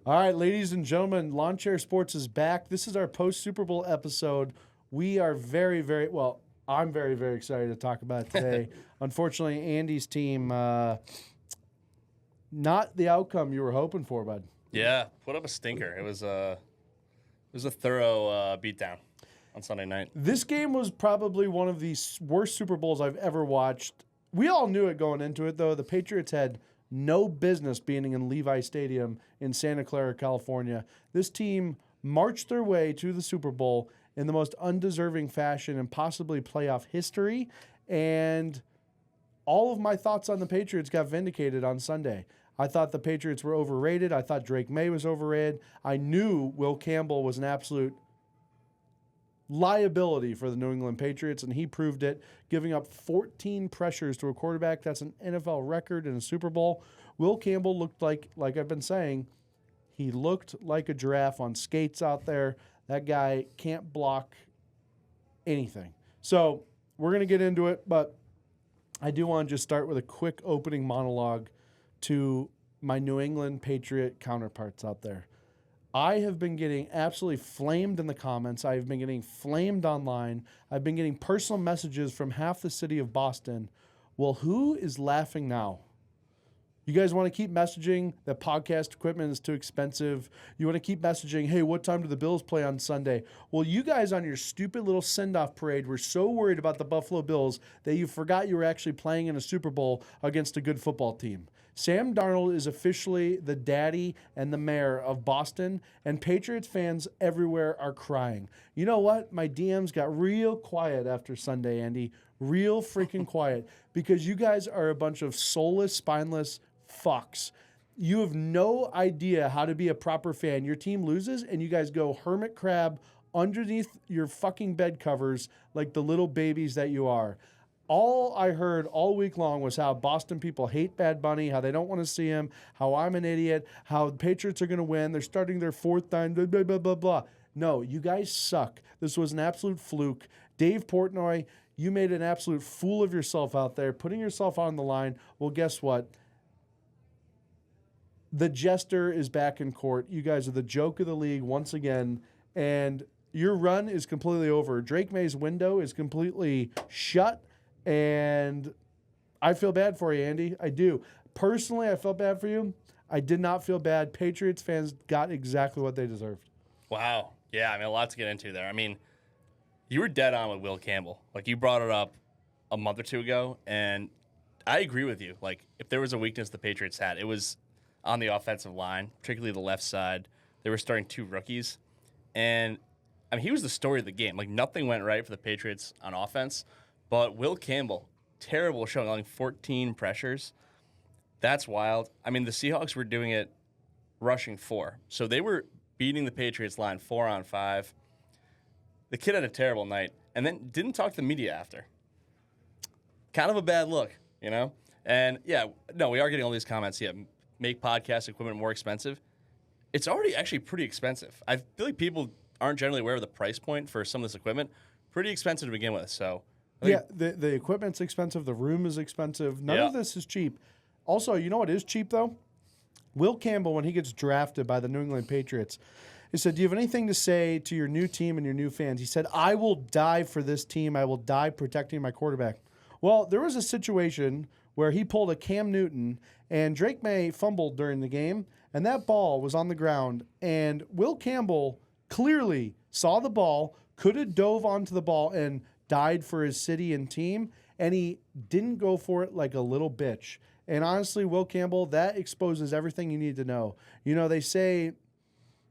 All right, ladies and gentlemen, Lawn Chair Sports is back. This is our post-Super Bowl episode. We are I'm very, very excited to talk about it today. Unfortunately, Andy's team, not the outcome you were hoping for, bud. Yeah, put up a stinker. It was a thorough beatdown on Sunday night. This game was probably one of the worst Super Bowls I've ever watched. We all knew it going into it, though. The Patriots had no business being in Levi Stadium in Santa Clara, California. This team marched their way to the Super Bowl in the most undeserving fashion in possibly playoff history. And all of my thoughts on the Patriots got vindicated on Sunday. I thought the Patriots were overrated. I thought Drake Maye was overrated. I knew Will Campbell was an absolute liability for the New England Patriots, and he proved it, giving up 14 pressures to a quarterback. That's an NFL record in a Super Bowl. Will Campbell looked like I've been saying, he looked like a giraffe on skates out there. That guy can't block anything. So we're going to get into it, but I do want to just start with a quick opening monologue to my New England Patriot counterparts out there. I have been getting absolutely flamed in the comments. I've been getting flamed online. I've been getting personal messages from half the city of Boston. Well, who is laughing now? You guys want to keep messaging that podcast equipment is too expensive. You want to keep messaging, hey, what time do the Bills play on Sunday? Well, you guys on your stupid little send-off parade were so worried about the Buffalo Bills that you forgot you were actually playing in a Super Bowl against a good football team. Sam Darnold is officially the daddy and the mayor of Boston, and Patriots fans everywhere are crying. You know what? My DMs got real quiet after Sunday, Andy. Real freaking quiet, because you guys are a bunch of soulless, spineless fucks. You have no idea how to be a proper fan. Your team loses, and you guys go hermit crab underneath your fucking bed covers like the little babies that you are. All I heard all week long was how Boston people hate Bad Bunny, how they don't want to see him, how I'm an idiot, how the Patriots are going to win. They're starting their fourth time, blah, blah, blah, blah, blah. No, you guys suck. This was an absolute fluke. Dave Portnoy, you made an absolute fool of yourself out there, putting yourself on the line. Well, guess what? The jester is back in court. You guys are the joke of the league once again, and your run is completely over. Drake Maye's window is completely shut. And I feel bad for you, Andy. I do. Personally, I felt bad for you. I did not feel bad. Patriots fans got exactly what they deserved. Wow. Yeah, I mean, a lot to get into there. I mean, you were dead on with Will Campbell. Like, you brought it up a month or two ago, and I agree with you. Like, if there was a weakness the Patriots had, it was on the offensive line, particularly the left side. They were starting two rookies. And, I mean, he was the story of the game. Like, nothing went right for the Patriots on offense. But Will Campbell, terrible showing, only 14 pressures. That's wild. I mean, the Seahawks were doing it rushing 4. So they were beating the Patriots line 4-on-5. The kid had a terrible night and then didn't talk to the media after. Kind of a bad look, you know? And, yeah, no, we are getting all these comments. Yeah, make podcast equipment more expensive. It's already actually pretty expensive. I feel like people aren't generally aware of the price point for some of this equipment. Pretty expensive to begin with, so... Yeah, the equipment's expensive. The room is expensive. None of this is cheap. Also, you know what is cheap, though? Will Campbell, when he gets drafted by the New England Patriots, he said, do you have anything to say to your new team and your new fans? He said, I will die for this team. I will die protecting my quarterback. Well, there was a situation where he pulled a Cam Newton, and Drake Maye fumbled during the game, and that ball was on the ground, and Will Campbell clearly saw the ball, could have dove onto the ball, and died for his city and team, and he didn't go for it like a little bitch. And honestly, Will Campbell, that exposes everything you need to know. You know, they say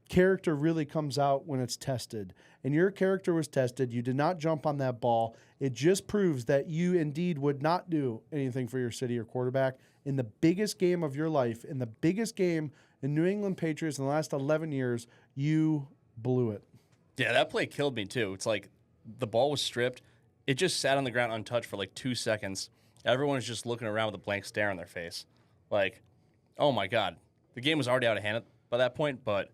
character really comes out when it's tested, and your character was tested. You did not jump on that ball. It just proves that you indeed would not do anything for your city or quarterback in the biggest game of your life, in the biggest game in New England Patriots in the last 11 years. You blew it. Yeah, that play killed me too. It's like, the ball was stripped. It just sat on the ground untouched for like 2 seconds. Everyone was just looking around with a blank stare on their face. Like, oh my God. The game was already out of hand by that point, but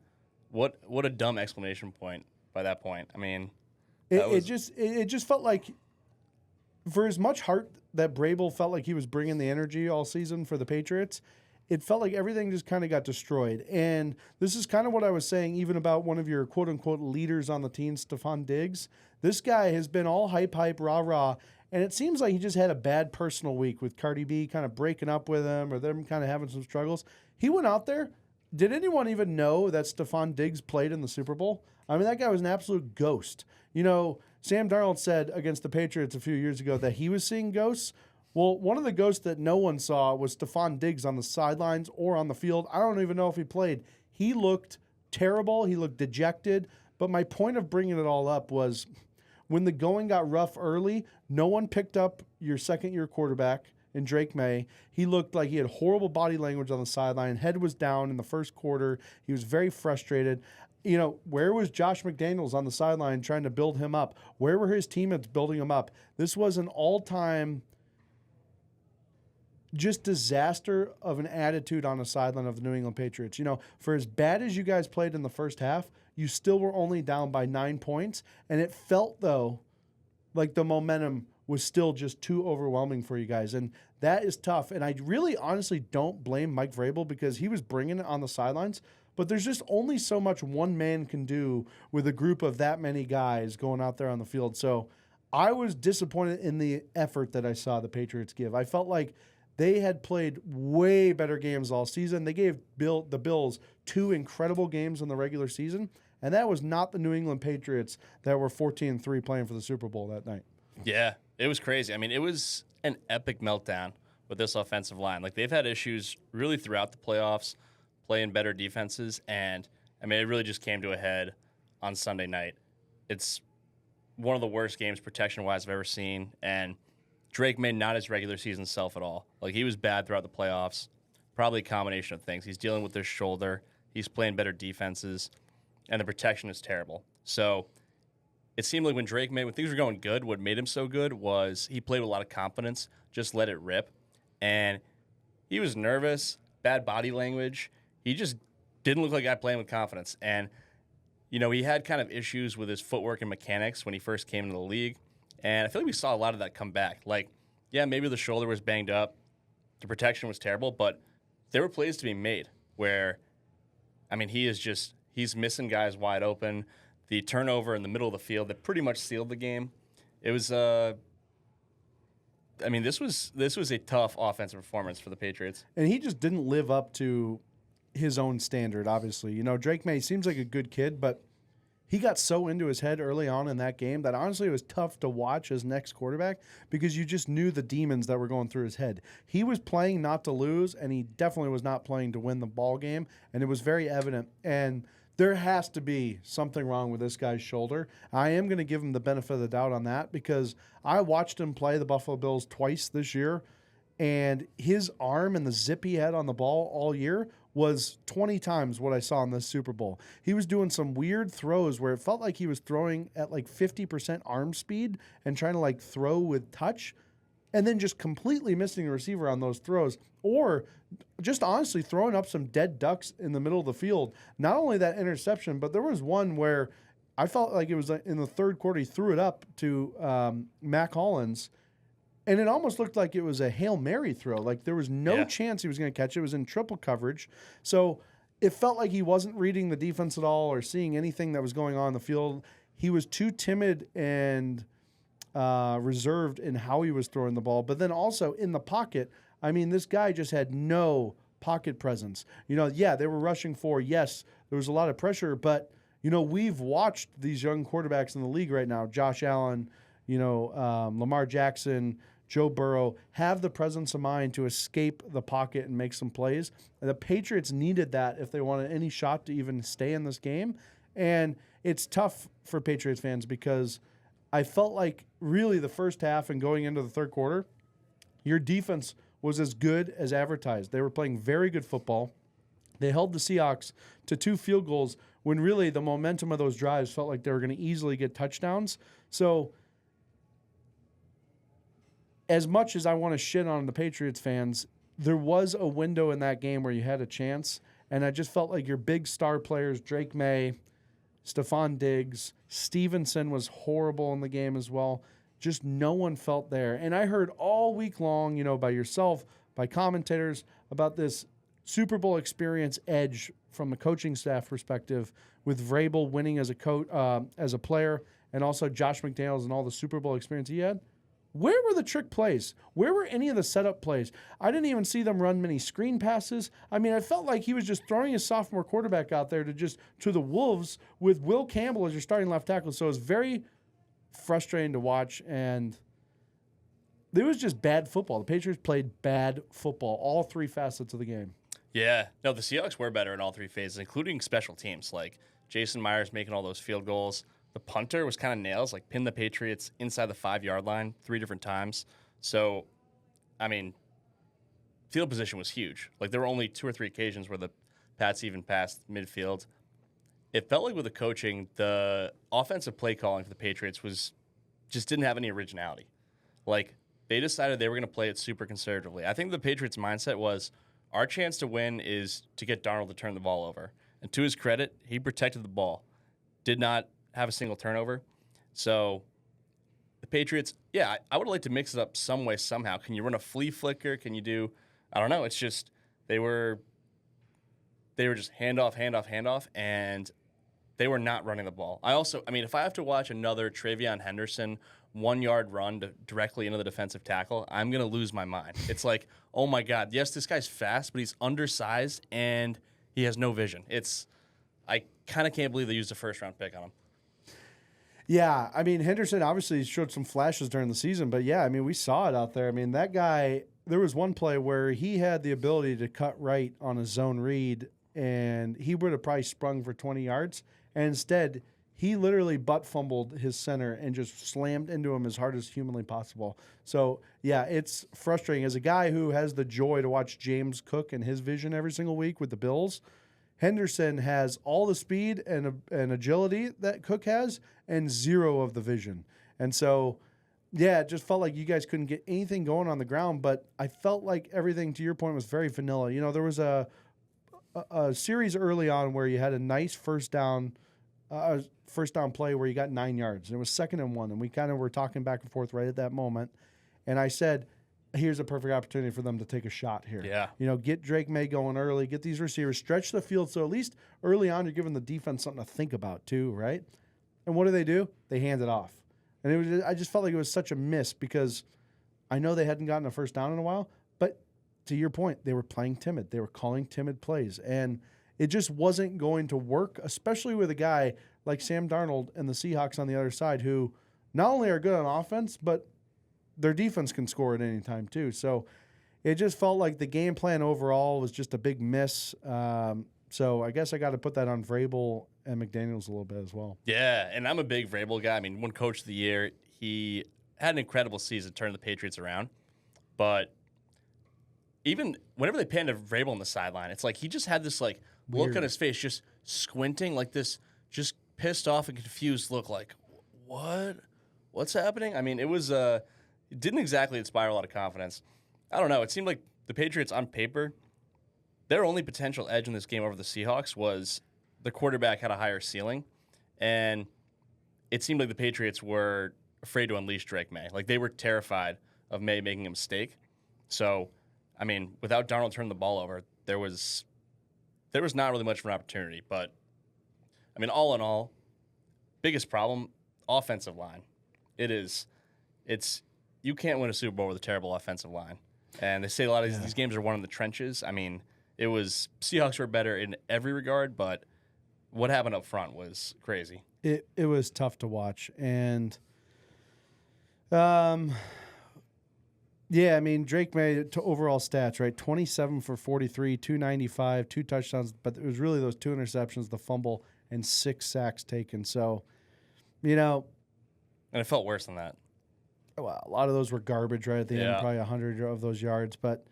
what a dumb exclamation point by that point. I mean, it just felt like, for as much heart that Vrabel felt like he was bringing the energy all season for the Patriots, it felt like everything just kind of got destroyed. And this is kind of what I was saying even about one of your quote-unquote leaders on the team, Stephon Diggs. This guy has been all hype, rah-rah, and it seems like he just had a bad personal week with Cardi B kind of breaking up with him or them kind of having some struggles. He went out there. Did anyone even know that Stephon Diggs played in the Super Bowl? I mean, that guy was an absolute ghost. Sam Darnold said against the Patriots a few years ago that he was seeing ghosts. Well, one of the ghosts that no one saw was Stephon Diggs on the sidelines or on the field. I don't even know if he played. He looked terrible. He looked dejected. But my point of bringing it all up was when the going got rough early, no one picked up your second-year quarterback in Drake Maye. He looked like he had horrible body language on the sideline. Head was down in the first quarter. He was very frustrated. Where was Josh McDaniels on the sideline trying to build him up? Where were his teammates building him up? This was an all-time just disaster of an attitude on the sideline of the New England Patriots. For as bad as you guys played in the first half, you still were only down by 9 points. And it felt, though, like the momentum was still just too overwhelming for you guys. And that is tough. And I really honestly don't blame Mike Vrabel because he was bringing it on the sidelines. But there's just only so much one man can do with a group of that many guys going out there on the field. So I was disappointed in the effort that I saw the Patriots give. I felt like they had played way better games all season. They gave the Bills 2 incredible games in the regular season, and that was not the New England Patriots that were 14-3 playing for the Super Bowl that night. Yeah, it was crazy. I mean, it was an epic meltdown with this offensive line. Like, they've had issues really throughout the playoffs, playing better defenses, and, I mean, it really just came to a head on Sunday night. It's one of the worst games protection-wise I've ever seen, and Drake Maye not his regular season self at all. Like, he was bad throughout the playoffs. Probably a combination of things. He's dealing with his shoulder. He's playing better defenses. And the protection is terrible. So it seemed like when things were going good, what made him so good was he played with a lot of confidence, just let it rip. And he was nervous, bad body language. He just didn't look like a guy playing with confidence. And, he had kind of issues with his footwork and mechanics when he first came into the league. And I feel like we saw a lot of that come back. Like, yeah, maybe the shoulder was banged up. The protection was terrible, but there were plays to be made where, I mean, he's missing guys wide open. The turnover in the middle of the field that pretty much sealed the game. It was, this was a tough offensive performance for the Patriots. And he just didn't live up to his own standard, obviously. Drake Maye seems like a good kid, but he got so into his head early on in that game that honestly it was tough to watch as next quarterback because you just knew the demons that were going through his head. He was playing not to lose, and he definitely was not playing to win the ball game, and it was very evident. And there has to be something wrong with this guy's shoulder. I am going to give him the benefit of the doubt on that because I watched him play the Buffalo Bills twice this year, and his arm and the zip he had on the ball all year was 20 times what I saw in this Super Bowl. He was doing some weird throws where it felt like he was throwing at like 50% arm speed and trying to like throw with touch and then just completely missing the receiver on those throws or just honestly throwing up some dead ducks in the middle of the field. Not only that interception, but there was one where I felt like it was in the third quarter. He threw it up to Mac Hollins, and it almost looked like it was a Hail Mary throw. Like there was no chance he was going to catch it. It was in triple coverage. So it felt like he wasn't reading the defense at all or seeing anything that was going on in the field. He was too timid and reserved in how he was throwing the ball. But then also in the pocket, I mean, this guy just had no pocket presence. They were rushing for, yes, there was a lot of pressure, but, we've watched these young quarterbacks in the league right now, Josh Allen, Lamar Jackson, Joe Burrow, have the presence of mind to escape the pocket and make some plays. And the Patriots needed that if they wanted any shot to even stay in this game. And it's tough for Patriots fans because I felt like really the first half and going into the third quarter, your defense was as good as advertised. They were playing very good football. They held the Seahawks to 2 field goals when really the momentum of those drives felt like they were going to easily get touchdowns. So as much as I want to shit on the Patriots fans, there was a window in that game where you had a chance, and I just felt like your big star players, Drake Maye, Stephon Diggs, Stevenson was horrible in the game as well. Just no one felt there. And I heard all week long, by yourself, by commentators, about this Super Bowl experience edge from a coaching staff perspective, with Vrabel winning as a player, and also Josh McDaniels and all the Super Bowl experience he had. Where were the trick plays? Where were any of the setup plays? I didn't even see them run many screen passes. I mean, I felt like he was just throwing his sophomore quarterback out there to the Wolves with Will Campbell as your starting left tackle. So it was very frustrating to watch, and it was just bad football. The Patriots played bad football, all three facets of the game. Yeah. No, the Seahawks were better in all three phases, including special teams, like Jason Myers making all those field goals. The punter was kind of nails, like pinned the Patriots inside the 5-yard line 3 different times. So, I mean, field position was huge. Like, there were only 2 or 3 occasions where the Pats even passed midfield. It felt like with the coaching, the offensive play calling for the Patriots just didn't have any originality. Like, they decided they were going to play it super conservatively. I think the Patriots' mindset was, our chance to win is to get Darnold to turn the ball over. And to his credit, he protected the ball. Did not have a single turnover. So the Patriots, yeah, I would like to mix it up some way, somehow. Can you run a flea flicker? Can you do, I don't know. It's just, they were just handoff, and they were not running the ball. I mean, if I have to watch another Travion Henderson 1-yard run directly into the defensive tackle, I'm going to lose my mind. It's like, oh my God, yes, this guy's fast, but he's undersized and he has no vision. I kind of can't believe they used a first-round pick on him. Yeah, I mean, Henderson obviously showed some flashes during the season, but yeah, I mean, we saw it out there. I mean, that guy, there was one play where he had the ability to cut right on a zone read, and he would have probably sprung for 20 yards. And instead, he literally butt fumbled his center and just slammed into him as hard as humanly possible. So, yeah, it's frustrating. As a guy who has the joy to watch James Cook and his vision every single week with the Bills, Henderson has all the speed and agility that Cook has and zero of the vision. And so, yeah, it just felt like you guys couldn't get anything going on the ground, but I felt like everything, to your point, was very vanilla. You know, there was a series early on where you had a nice first down play where you got 9 yards. And it was 2nd and 1, and we kind of were talking back and forth right at that moment. And I said, here's a perfect opportunity for them to take a shot here. Yeah. You know, get Drake Maye going early, get these receivers, stretch the field. So at least early on, you're giving the defense something to think about too, right? And what do? They hand it off. And I just felt like it was such a miss because I know they hadn't gotten a first down in a while, but to your point, they were playing timid. They were calling timid plays. And it just wasn't going to work, especially with a guy like Sam Darnold and the Seahawks on the other side who not only are good on offense, but their defense can score at any time too. So it just felt like the game plan overall was just a big miss. So I guess I got to put that on Vrabel and McDaniels a little bit as well. Yeah, and I'm a big Vrabel guy. I mean, one coach of the year, he had an incredible season, turned the Patriots around. But even whenever they panned to Vrabel on the sideline, it's like he just had this like look on his face, just squinting, like this just pissed off and confused look, like, what's happening? I mean, it was it didn't exactly inspire a lot of confidence. I don't know. It seemed like the Patriots on paper, their only potential edge in this game over the Seahawks was the quarterback had a higher ceiling, and it seemed like the Patriots were afraid to unleash Drake Maye. Like, they were terrified of Maye making a mistake. So, I mean, without Darnold turning the ball over, there was not really much of an opportunity. But, I mean, all in all, biggest problem, offensive line. It's you can't win a Super Bowl with a terrible offensive line. And they say a lot of these games are won in the trenches. I mean, Seahawks were better in every regard, but what happened up front was crazy. It was tough to watch. And, yeah, I mean, Drake Maye, to overall stats, right? 27 for 43, 295, 2 touchdowns, but it was really those 2 interceptions, the fumble, and 6 sacks taken. So, you know. And it felt worse than that. Well, a lot of those were garbage right at the end, probably 100 of those yards, but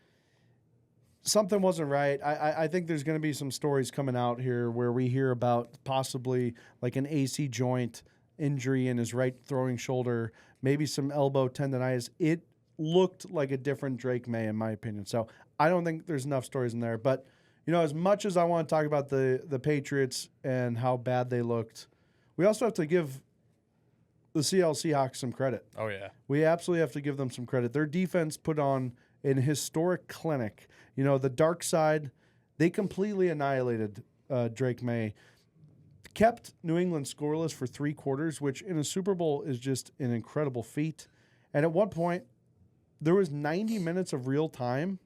something wasn't right. I think there's going to be some stories coming out here where we hear about possibly like an AC joint injury in his right throwing shoulder, maybe some elbow tendonitis. It looked like a different Drake Maye, in my opinion. So I don't think there's enough stories in there. But, you know, as much as I want to talk about the Patriots and how bad they looked, we also have to give the Seattle Seahawks some credit. Oh, yeah. We absolutely have to give them some credit. Their defense put on an historic clinic. You know, the dark side, They completely annihilated Drake Maye. Kept New England scoreless for 3 quarters, which in a Super Bowl is just an incredible feat. And at one point, there was 90 minutes of real time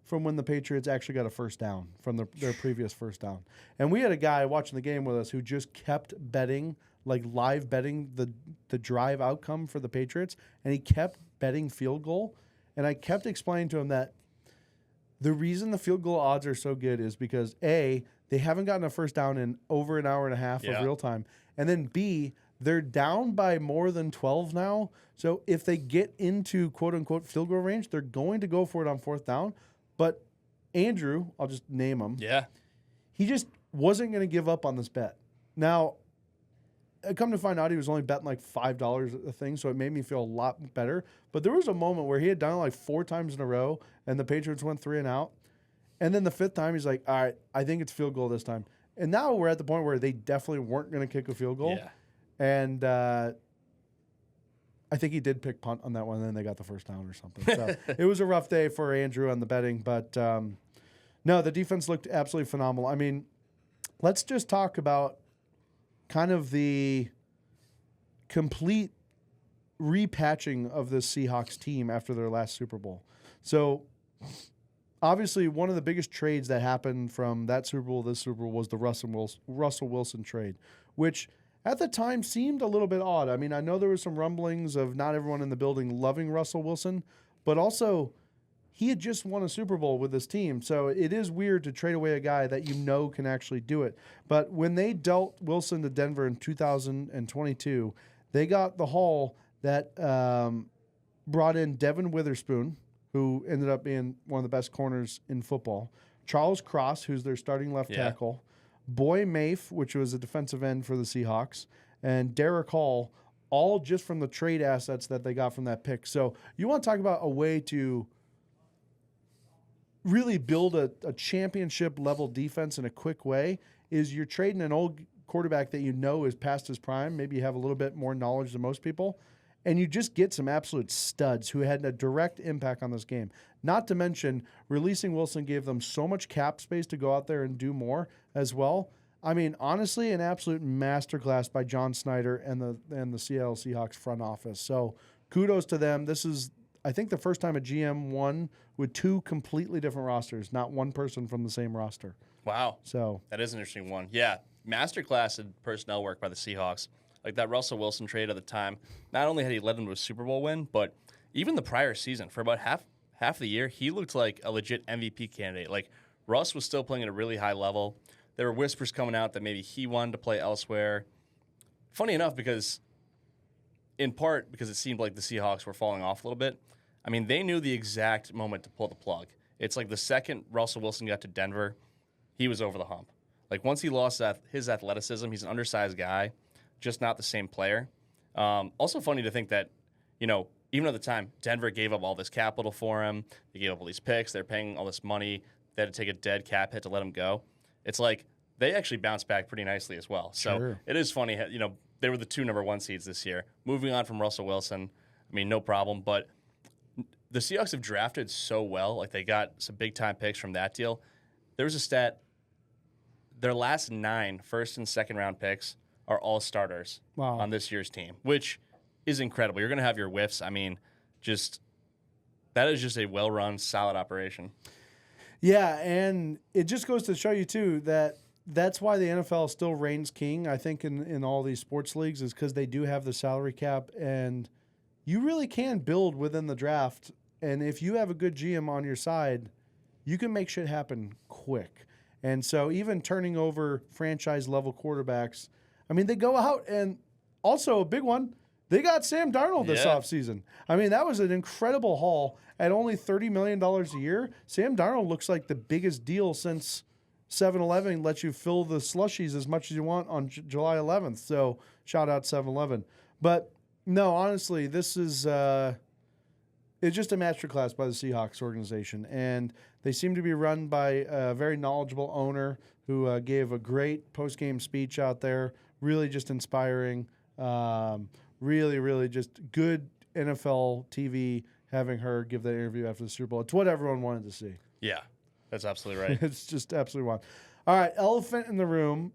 from when the Patriots actually got a first down from their previous first down. And we had a guy watching the game with us who just kept betting, like live betting the drive outcome for the Patriots, and he kept betting field goal. And I kept explaining to him that the reason the field goal odds are so good is because A, they haven't gotten a first down in over an hour and a half of real time. And then B, they're down by more than 12 now. So if they get into quote-unquote field goal range, they're going to go for it on 4th down. But Andrew, I'll just name him. Yeah. He just wasn't going to give up on this bet. Now, I come to find out he was only betting like $5 a thing, so it made me feel a lot better. But there was a moment where he had done it like 4 times in a row, and the Patriots went 3 and out. And then the 5th time, he's like, all right, I think it's field goal this time. And now we're at the point where they definitely weren't going to kick a field goal. Yeah. And I think he did pick punt on that one, and then they got the first down or something. So it was a rough day for Andrew on the betting. But, no, the defense looked absolutely phenomenal. I mean, let's just talk about kind of the complete repatching of the Seahawks team after their last Super Bowl. So obviously, one of the biggest trades that happened from that Super Bowl to this Super Bowl was the Russell Wilson trade, which at the time seemed a little bit odd. I mean, I know there was some rumblings of not everyone in the building loving Russell Wilson, but also he had just won a Super Bowl with this team. So it is weird to trade away a guy that you know can actually do it. But when they dealt Wilson to Denver in 2022, they got the haul that brought in Devin Witherspoon, who ended up being one of the best corners in football, Charles Cross, who's their starting left tackle, Boy Mafe, which was a defensive end for the Seahawks, and Derek Hall, all just from the trade assets that they got from that pick. So you want to talk about a way to really build a championship-level defense in a quick way, is you're trading an old quarterback that you know is past his prime, maybe you have a little bit more knowledge than most people, and you just get some absolute studs who had a direct impact on this game. Not to mention, releasing Wilson gave them so much cap space to go out there and do more as well. I mean, honestly, an absolute masterclass by John Snyder and the Seattle Seahawks front office. So kudos to them. This is, I think, the first time a GM won with 2 completely different rosters, not one person from the same roster. Wow. So that is an interesting one. Yeah, masterclass in personnel work by the Seahawks. Like that Russell Wilson trade at the time, not only had he led them to a Super Bowl win, but even the prior season, for about half the year, he looked like a legit MVP candidate. Like Russ was still playing at a really high level. There were whispers coming out that maybe he wanted to play elsewhere. Funny enough, in part because it seemed like the Seahawks were falling off a little bit. I mean, they knew the exact moment to pull the plug. It's like the second Russell Wilson got to Denver, he was over the hump. Like once he lost his athleticism, he's an undersized guy, just not the same player. Also funny to think that, even at the time, Denver gave up all this capital for him. They gave up all these picks. They're paying all this money. They had to take a dead cap hit to let him go. It's like they actually bounced back pretty nicely as well. So It is funny, they were the 2 number 1 seeds this year. Moving on from Russell Wilson, I mean, no problem. But the Seahawks have drafted so well. Like they got some big-time picks from that deal. There was a stat. Their last 9 first and second round picks are all starters on this year's team, which is incredible. You're going to have your whiffs. I mean, that is just a well-run, solid operation. Yeah, and it just goes to show you, too, that's why the NFL still reigns king, I think, in all these sports leagues, is because they do have the salary cap, and you really can build within the draft. And if you have a good GM on your side, you can make shit happen quick. And so even turning over franchise-level quarterbacks, I mean, they go out and also a big one, they got Sam Darnold this offseason. I mean, that was an incredible haul at only $30 million a year. Sam Darnold looks like the biggest deal since 7-Eleven lets you fill the slushies as much as you want on July 11th. So shout out 7-Eleven. But no, honestly, this is it's just a masterclass by the Seahawks organization. And they seem to be run by a very knowledgeable owner who gave a great post-game speech out there. Really just inspiring. Really, really just good NFL TV having her give that interview after the Super Bowl. It's what everyone wanted to see. Yeah. That's absolutely right. It's just absolutely wild. All right, elephant in the room.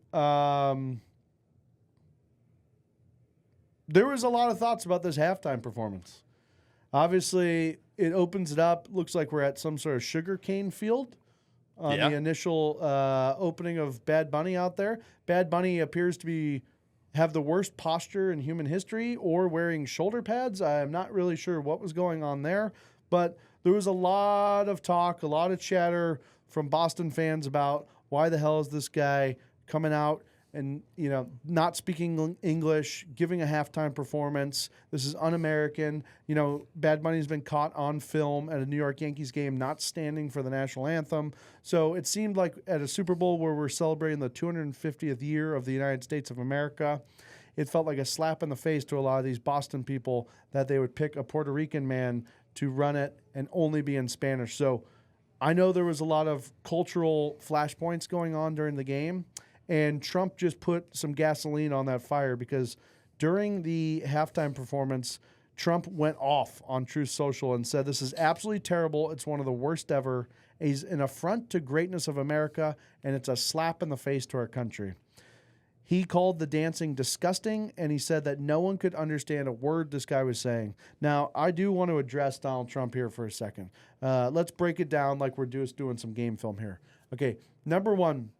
There was a lot of thoughts about this halftime performance. Obviously, it opens it up. Looks like we're at some sort of sugarcane field on the initial opening of Bad Bunny out there. Bad Bunny appears to have the worst posture in human history, or wearing shoulder pads. I'm not really sure what was going on there, but there was a lot of talk, a lot of chatter from Boston fans about why the hell is this guy coming out and, not speaking English, giving a halftime performance. This is un-American. Bad Bunny's been caught on film at a New York Yankees game not standing for the national anthem. So it seemed like at a Super Bowl where we're celebrating the 250th year of the United States of America, it felt like a slap in the face to a lot of these Boston people that they would pick a Puerto Rican man to run it and only be in Spanish. So I know there was a lot of cultural flashpoints going on during the game, and Trump just put some gasoline on that fire, because during the halftime performance, Trump went off on Truth Social and said, "This is absolutely terrible. It's one of the worst ever. He's an affront to greatness of America, and it's a slap in the face to our country." He called the dancing disgusting, and he said that no one could understand a word this guy was saying. Now, I do want to address Donald Trump here for a second. Let's break it down like we're just doing some game film here. Okay, number one,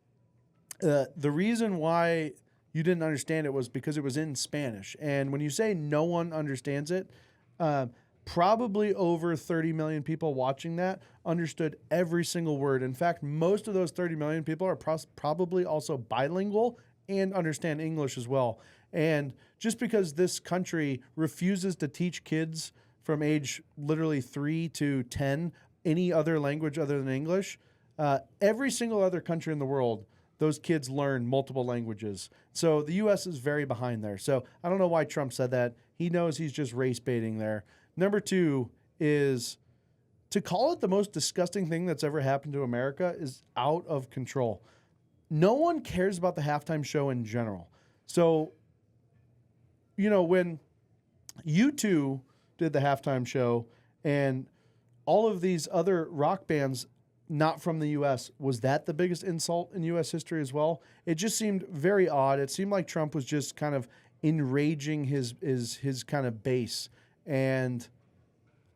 the reason why you didn't understand it was because it was in Spanish. And when you say no one understands it, probably over 30 million people watching that understood every single word. In fact, most of those 30 million people are probably also bilingual and understand English as well. And just because this country refuses to teach kids from age literally 3 to 10 any other language other than English, every single other country in the world, those kids learn multiple languages. So the U.S. is very behind there. So I don't know why Trump said that. He knows he's just race baiting there. Number two is to call it the most disgusting thing that's ever happened to America is out of control. No one cares about the halftime show in general. So, when U2 did the halftime show and all of these other rock bands not from the U.S., was that the biggest insult in U.S. history as well? It just seemed very odd. It seemed like Trump was just kind of enraging his kind of base. And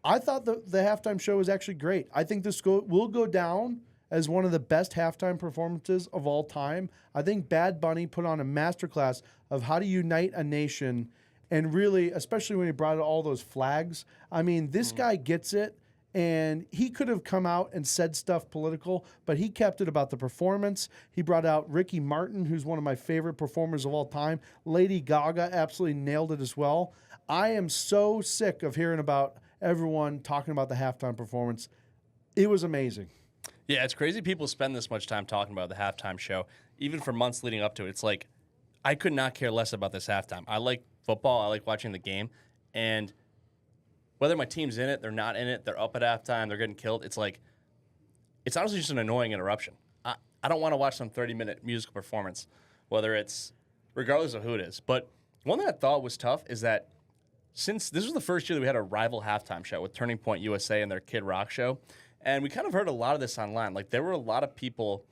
I thought the halftime show was actually great. I think this will go down as one of the best halftime performances of all time. I think Bad Bunny put on a masterclass of how to unite a nation, and really, especially when he brought out all those flags. I mean, this guy gets it. And he could have come out and said stuff political, but he kept it about the performance. He brought out Ricky Martin, who's one of my favorite performers of all time. Lady Gaga absolutely nailed it as well. I am so sick of hearing about everyone talking about the halftime performance. It was amazing. Yeah, it's crazy people spend this much time talking about the halftime show, even for months leading up to it. It's like, I could not care less about this halftime. I like football. I like watching the game. And whether my team's in it, they're not in it, they're up at halftime, they're getting killed, it's honestly just an annoying interruption. I don't want to watch some 30-minute musical performance, regardless of who it is. But one thing I thought was tough is that since this was the first year that we had a rival halftime show with Turning Point USA and their Kid Rock show, and we kind of heard a lot of this online. Like, there were a lot of people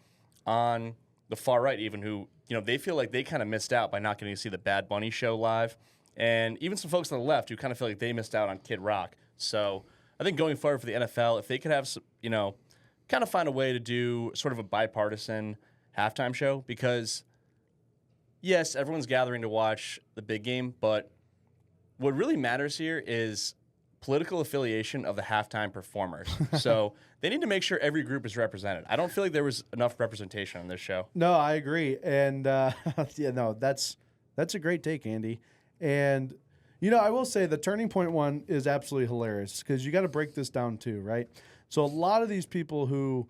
on the far right even who, they feel like they kind of missed out by not getting to see the Bad Bunny show live. And even some folks on the left who kind of feel like they missed out on Kid Rock. So I think going forward for the NFL, if they could have, kind of find a way to do sort of a bipartisan halftime show, because, yes, everyone's gathering to watch the big game, but what really matters here is political affiliation of the halftime performers. So they need to make sure every group is represented. I don't feel like there was enough representation on this show. No, I agree. And, that's a great take, Andy. And, I will say the Turning Point one is absolutely hilarious, because you got to break this down too, right? So a lot of these people who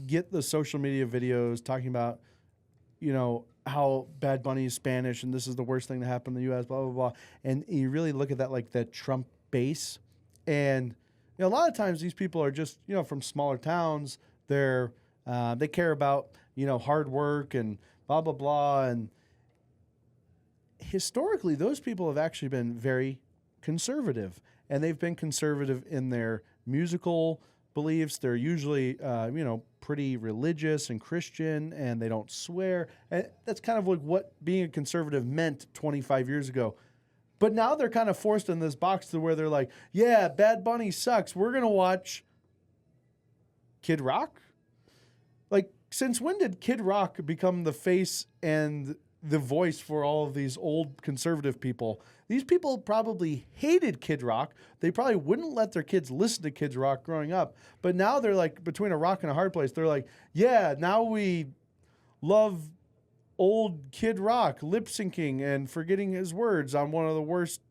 get the social media videos talking about, how Bad Bunny is Spanish and this is the worst thing to happen in the U.S., blah, blah, blah. And you really look at that like that Trump base. And a lot of times these people are just, from smaller towns. They care about, hard work and blah, blah, blah. And historically, those people have actually been very conservative, and they've been conservative in their musical beliefs. They're usually, pretty religious and Christian, and they don't swear. And that's kind of like what being a conservative meant 25 years ago. But now they're kind of forced in this box to where they're like, yeah, Bad Bunny sucks. We're going to watch Kid Rock? Like, since when did Kid Rock become the face and the voice for all of these old conservative people? These people probably hated Kid Rock. They probably wouldn't let their kids listen to Kid Rock growing up. But now they're like between a rock and a hard place. They're like, yeah, now we love old Kid Rock lip syncing and forgetting his words on one of the worst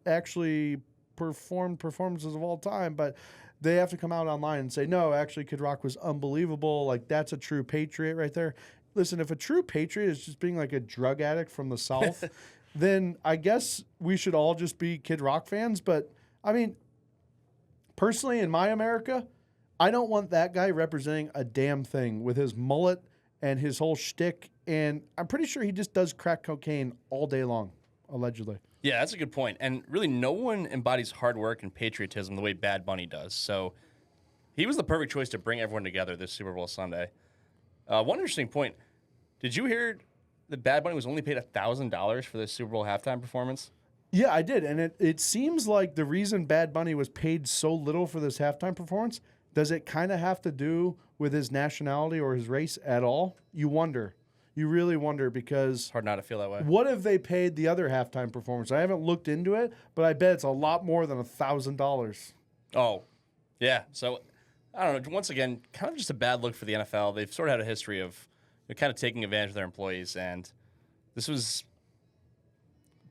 actually performed performances of all time. But they have to come out online and say, no, actually Kid Rock was unbelievable. Like, that's a true patriot right there. Listen, if a true patriot is just being like a drug addict from the South, then I guess we should all just be Kid Rock fans. But, I mean, personally, in my America, I don't want that guy representing a damn thing with his mullet and his whole shtick. And I'm pretty sure he just does crack cocaine all day long, allegedly. Yeah, that's a good point. And really, no one embodies hard work and patriotism the way Bad Bunny does. So he was the perfect choice to bring everyone together this Super Bowl Sunday. One interesting point. Did you hear that Bad Bunny was only paid $1,000 for this Super Bowl halftime performance? Yeah, I did. And it seems like the reason Bad Bunny was paid so little for this halftime performance, does it kind of have to do with his nationality or his race at all? You wonder. You really wonder, because It's hard not to feel that way. what if they paid the other halftime performance? I haven't looked into it, but I bet it's a lot more than $1,000. Oh, yeah. So, I don't know. Once again, kind of just a bad look for the NFL. They've sort of had a history of kind of taking advantage of their employees, and this was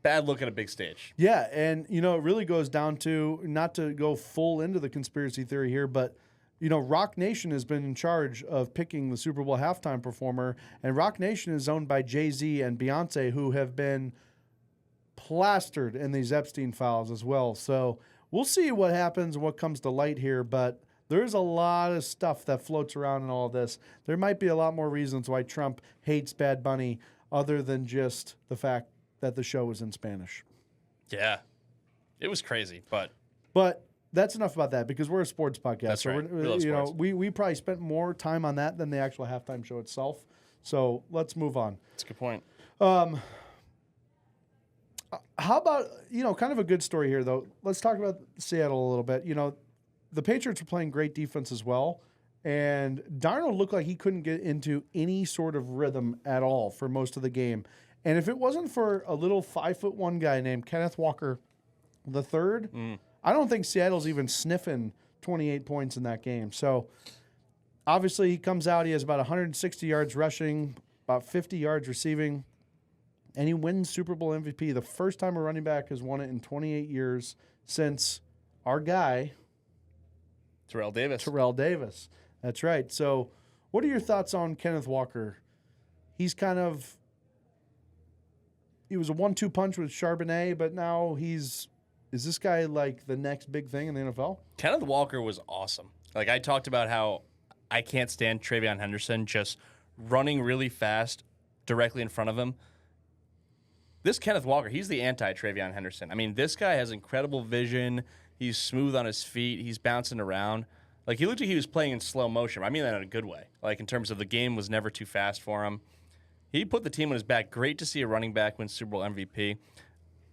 bad look at a big stage. Yeah, and, it really goes down to, not to go full into the conspiracy theory here, but, Rock Nation has been in charge of picking the Super Bowl halftime performer, and Rock Nation is owned by Jay-Z and Beyonce, who have been plastered in these Epstein files as well. So we'll see what happens and what comes to light here, but there's a lot of stuff that floats around in all of this. There might be a lot more reasons why Trump hates Bad Bunny other than just the fact that the show was in Spanish. Yeah. It was crazy, but that's enough about that, because we're a sports podcast. That's so right. We love sports. We probably spent more time on that than the actual halftime show itself. So let's move on. that's a good point. How about, kind of a good story here, though. Let's talk about Seattle a little bit. The Patriots were playing great defense as well, and Darnold looked like he couldn't get into any sort of rhythm at all for most of the game. And if it wasn't for a little 5'1" guy named Kenneth Walker III, I don't think Seattle's even sniffing 28 points in that game. So, obviously, he comes out. He has about 160 yards rushing, about 50 yards receiving, and he wins Super Bowl MVP. The first time a running back has won it in 28 years since our guy, Terrell Davis. That's right. So, what are your thoughts on Kenneth Walker? He was a 1-2 punch with Charbonnet, but now is this guy like the next big thing in the NFL? Kenneth Walker was awesome. Like, I talked about how I can't stand Travion Henderson just running really fast directly in front of him. This Kenneth Walker, he's the anti-Travion Henderson. I mean, this guy has incredible vision. He's smooth on his feet. He's bouncing around. Like, he looked like he was playing in slow motion. I mean that in a good way. Like, in terms of the game was never too fast for him. He put the team on his back. Great to see a running back win Super Bowl MVP.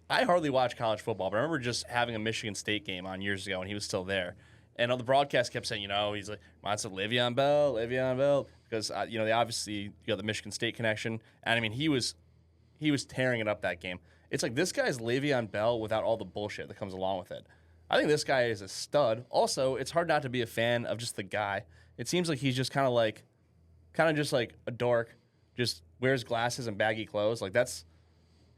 I hardly watch college football, but I remember just having a Michigan State game on years ago, and he was still there. And on the broadcast kept saying, he's like, reminds of Le'Veon Bell, because, they obviously got the Michigan State connection. And, I mean, he was tearing it up that game. It's like, this guy's Le'Veon Bell without all the bullshit that comes along with it. I think this guy is a stud. Also, it's hard not to be a fan of just the guy. It seems like he's just kind of just like a dork, just wears glasses and baggy clothes. Like,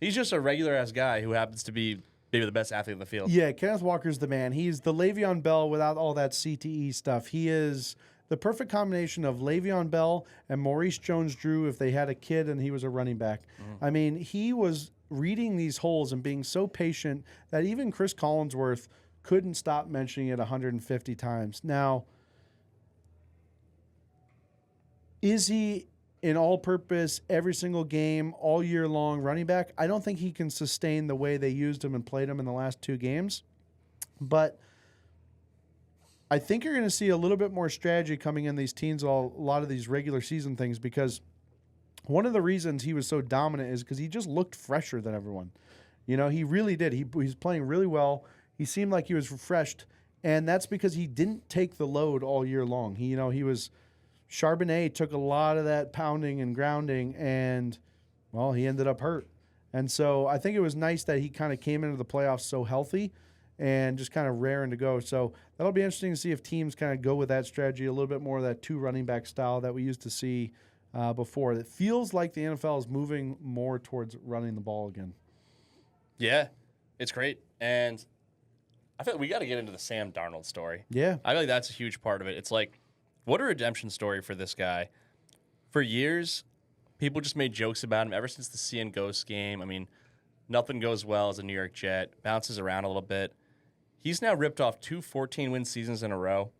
he's just a regular-ass guy who happens to be maybe the best athlete in the field. Yeah, Kenneth Walker's the man. He's the Le'Veon Bell without all that CTE stuff. He is the perfect combination of Le'Veon Bell and Maurice Jones-Drew if they had a kid and he was a running back. I mean, he was reading these holes and being so patient that even Chris Collinsworth couldn't stop mentioning it 150 times. Now, is he an all-purpose, every single game, all year long running back? I don't think he can sustain the way they used him and played him in the last two games. But I think you're going to see a little bit more strategy coming in these teams, a lot of these regular season things, because one of the reasons he was so dominant is because he just looked fresher than everyone. He really did. He was playing really well. He seemed like he was refreshed, and that's because he didn't take the load all year long. He was Charbonnet took a lot of that pounding and grounding, and well, he ended up hurt. And so I think it was nice that he kind of came into the playoffs so healthy and just kind of raring to go. So that'll be interesting to see if teams kind of go with that strategy, a little bit more of that 2 running back style that we used to see before. It feels like the NFL is moving more towards running the ball again. Yeah, it's great. And I feel like we got to get into the Sam Darnold story. Yeah. I feel like that's a huge part of it. It's like, what a redemption story for this guy. For years, people just made jokes about him ever since the See and Ghost game. I mean, nothing goes well as a New York Jet. Bounces around a little bit. He's now ripped off 2 14-win seasons in a row.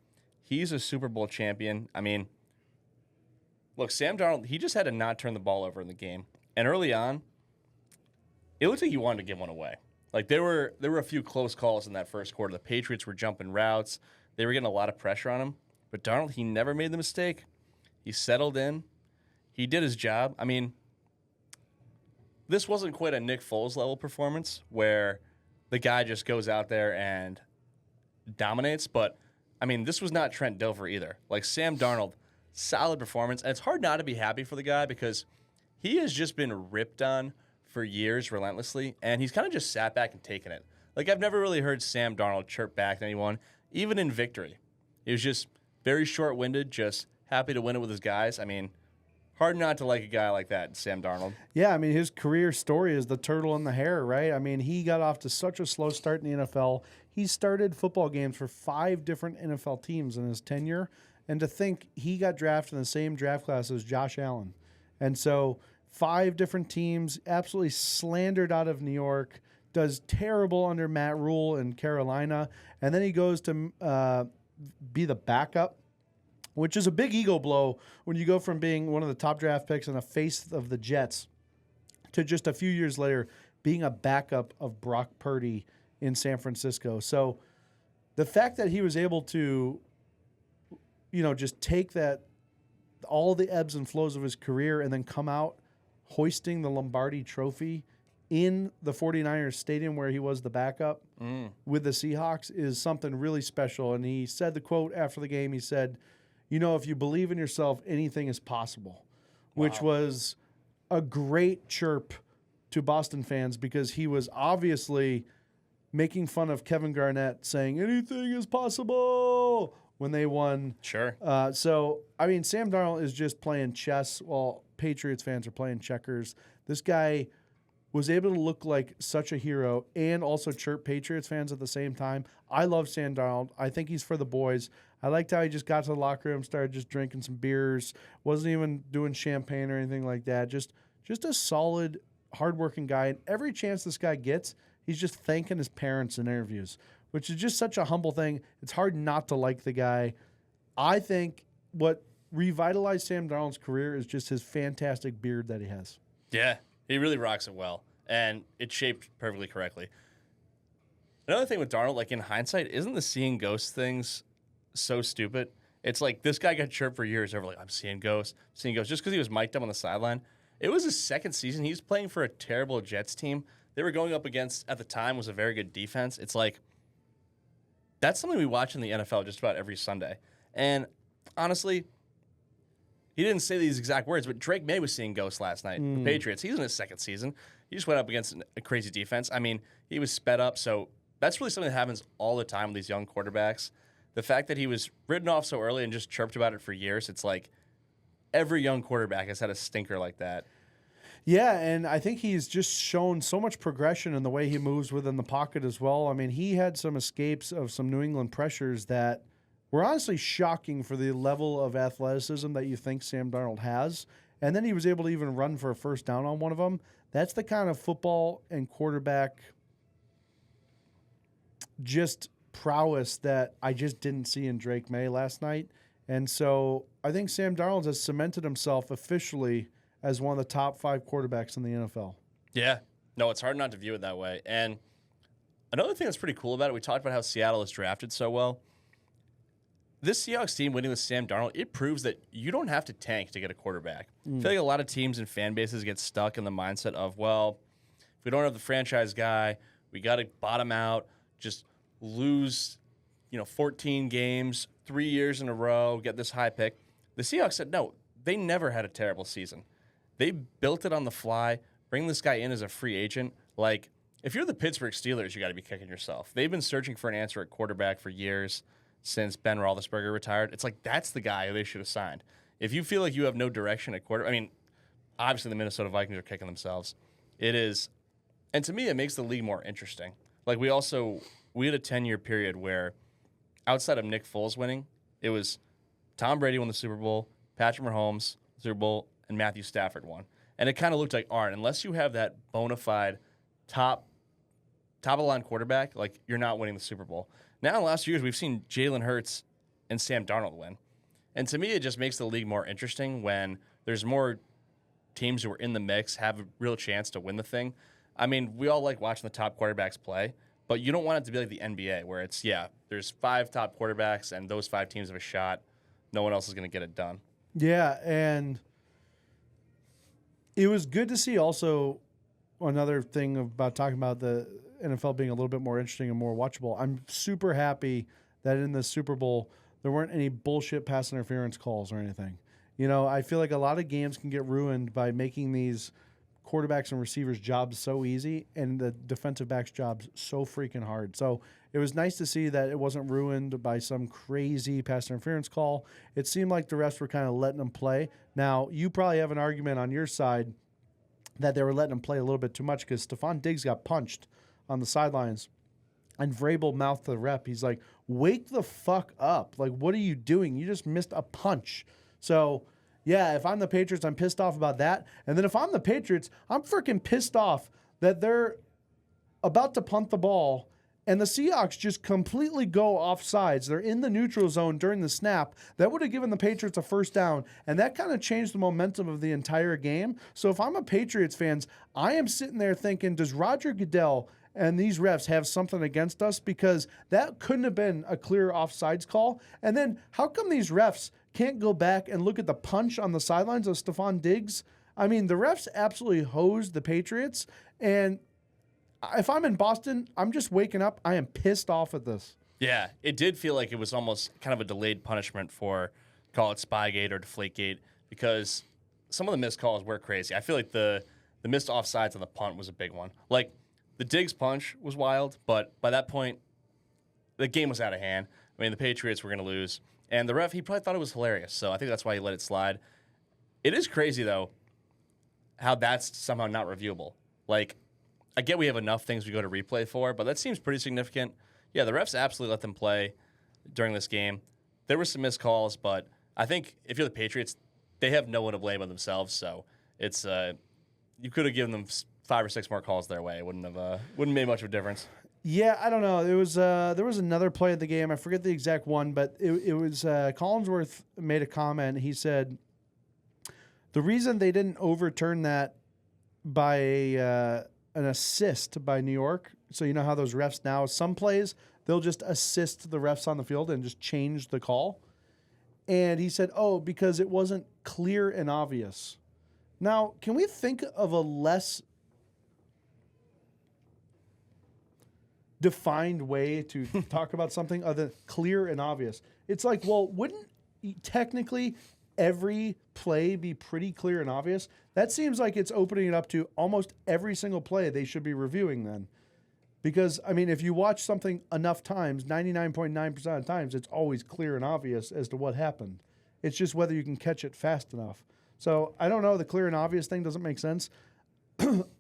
He's a Super Bowl champion. I mean, look, Sam Darnold, he just had to not turn the ball over in the game. And early on, it looked like he wanted to give one away. Like, there were a few close calls in that first quarter. The Patriots were jumping routes. They were getting a lot of pressure on him. But Darnold, he never made the mistake. He settled in. He did his job. I mean, this wasn't quite a Nick Foles level performance where the guy just goes out there and dominates. But, I mean, this was not Trent Dilfer either. Like, Sam Darnold, solid performance. And it's hard not to be happy for the guy because he has just been ripped on for years relentlessly, and he's kind of just sat back and taken it. Like, I've never really heard Sam Darnold chirp back at anyone, even in victory. He was just very short-winded, just happy to win it with his guys. I mean, hard not to like a guy like that, Sam Darnold. Yeah, I mean, his career story is the turtle in the hare, right? I mean, he got off to such a slow start in the NFL. He started football games for 5 different NFL teams in his tenure, and to think he got drafted in the same draft class as Josh Allen. And so 5 different teams, absolutely slandered out of New York, does terrible under Matt Rule in Carolina, and then he goes to be the backup, which is a big ego blow when you go from being one of the top draft picks and a face of the Jets to just a few years later being a backup of Brock Purdy in San Francisco. So the fact that he was able to, just take that, all the ebbs and flows of his career and then come out hoisting the Lombardi Trophy in the 49ers stadium where he was the backup with the Seahawks is something really special. And he said the quote after the game, he said, if you believe in yourself, anything is possible, which was a great chirp to Boston fans because he was obviously making fun of Kevin Garnett saying anything is possible when they won. Sure. So, I mean, Sam Darnold is just playing chess while Patriots fans are playing checkers. This guy was able to look like such a hero and also chirp Patriots fans at the same time. I love Sam Darnold. I think he's for the boys. I liked how he just got to the locker room, started just drinking some beers, wasn't even doing champagne or anything like that. Just a solid, hardworking guy. And every chance this guy gets, he's just thanking his parents in interviews, which is just such a humble thing. It's hard not to like the guy. I think what revitalized Sam Darnold's career is just his fantastic beard that he has. Yeah, he really rocks it well, and it's shaped perfectly correctly. Another thing with Darnold, like in hindsight, isn't the seeing ghosts things so stupid? It's like this guy got chirped for years over, like, I'm seeing ghosts, just because he was mic'd up on the sideline. It was his second season. He was playing for a terrible Jets team. They were going up against, at the time, was a very good defense. It's like, that's something we watch in the NFL just about every Sunday. And honestly, he didn't say these exact words, but Drake Maye was seeing ghosts last night. The Patriots, he's in his second season. He just went up against a crazy defense. I mean, he was sped up, so that's really something that happens all the time with these young quarterbacks. The fact that he was written off so early and just chirped about it for years, it's like every young quarterback has had a stinker like that. Yeah, and I think he's just shown so much progression in the way he moves within the pocket as well. I mean, he had some escapes of some New England pressures that were honestly shocking for the level of athleticism that you think Sam Darnold has. And then he was able to even run for a first down on one of them. That's the kind of football and quarterback just prowess that I just didn't see in Drake Maye last night. And so I think Sam Darnold has cemented himself officially as one of the top 5 quarterbacks in the NFL. Yeah. No, it's hard not to view it that way. And another thing that's pretty cool about it, we talked about how Seattle is drafted so well. this Seahawks team winning with Sam Darnold, it proves that you don't have to tank to get a quarterback. I feel like a lot of teams and fan bases get stuck in the mindset of, well, if we don't have the franchise guy, we got to bottom out, just lose, 14 games, 3 years in a row, get this high pick. The Seahawks said, no, they never had a terrible season. They built it on the fly, bring this guy in as a free agent. Like, if you're the Pittsburgh Steelers, you got to be kicking yourself. They've been searching for an answer at quarterback for years since Ben Roethlisberger retired. It's like, that's the guy who they should have signed. If you feel like you have no direction at quarterback, I mean, obviously the Minnesota Vikings are kicking themselves. It is, and to me, it makes the league more interesting. Like, we had a 10-year period where outside of Nick Foles winning, it was Tom Brady won the Super Bowl, Patrick Mahomes, Super Bowl, and Matthew Stafford won. And it kind of looked like, all right, unless you have that bona fide top-of-the-line quarterback, like, you're not winning the Super Bowl. Now, in the last few years, we've seen Jalen Hurts and Sam Darnold win. And to me, it just makes the league more interesting when there's more teams who are in the mix, have a real chance to win the thing. I mean, we all like watching the top quarterbacks play, but you don't want it to be like the NBA where it's, there's 5 top quarterbacks and those 5 teams have a shot. No one else is going to get it done. Yeah, and it was good to see also another thing about talking about the NFL being a little bit more interesting and more watchable. I'm super happy that in the Super Bowl there weren't any bullshit pass interference calls or anything. I feel like a lot of games can get ruined by making these quarterbacks and receivers' jobs so easy and the defensive backs' jobs so freaking hard. So it was nice to see that it wasn't ruined by some crazy pass interference call. It seemed like the refs were kind of letting them play. Now, you probably have an argument on your side that they were letting them play a little bit too much because Stephon Diggs got punched on the sidelines. And Vrabel mouthed to the rep. He's like, wake the fuck up. Like, what are you doing? You just missed a punch. So, yeah, if I'm the Patriots, I'm pissed off about that. And then if I'm the Patriots, I'm freaking pissed off that they're about to punt the ball and the Seahawks just completely go off sides. They're in the neutral zone during the snap. That would have given the Patriots a first down, and that kind of changed the momentum of the entire game. So if I'm a Patriots fan, I am sitting there thinking, does Roger Goodell and these refs have something against us? Because that couldn't have been a clear offsides call. And then how come these refs can't go back and look at the punch on the sidelines of Stephon Diggs? I mean, the refs absolutely hosed the Patriots, and if I'm in Boston, I'm just waking up. I am pissed off at this. Yeah, it did feel like it was almost kind of a delayed punishment for, call it Spygate or Deflategate, because some of the missed calls were crazy. I feel like the missed offsides on the punt was a big one. Like, the Diggs punch was wild, but by that point, the game was out of hand. I mean, the Patriots were going to lose. And the ref, he probably thought it was hilarious, so I think that's why he let it slide. It is crazy, though, how that's somehow not reviewable. Like, I get we have enough things we go to replay for, but that seems pretty significant. Yeah, the refs absolutely let them play during this game. There were some missed calls, but I think if you're the Patriots, they have no one to blame but themselves. So it's you could have given them 5 or 6 more calls their way. It wouldn't made much of a difference. Yeah, I don't know. There was another play of the game. I forget the exact one, but it was Collinsworth made a comment. He said the reason they didn't overturn that by an assist by New York. So you know how those refs now, some plays, they'll just assist the refs on the field and just change the call. And he said, because it wasn't clear and obvious. Now, can we think of a less defined way to talk about something other than clear and obvious? It's like, well, wouldn't technically every play be pretty clear and obvious? That seems like it's opening it up to almost every single play they should be reviewing then. Because, I mean, if you watch something enough times, 99.9% of the times, it's always clear and obvious as to what happened. It's just whether you can catch it fast enough. So, I don't know, the clear and obvious thing doesn't make sense.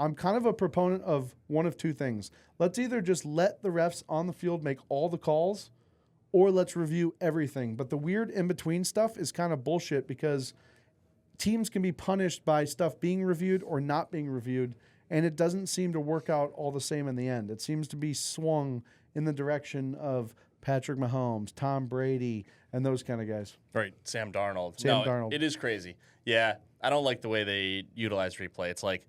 I'm kind of a proponent of one of two things. Let's either just let the refs on the field make all the calls, or let's review everything. But the weird in-between stuff is kind of bullshit because teams can be punished by stuff being reviewed or not being reviewed, and it doesn't seem to work out all the same in the end. It seems to be swung in the direction of Patrick Mahomes, Tom Brady, and those kind of guys. Right, Sam Darnold. Darnold. It is crazy. Yeah, I don't like the way they utilize replay. It's like,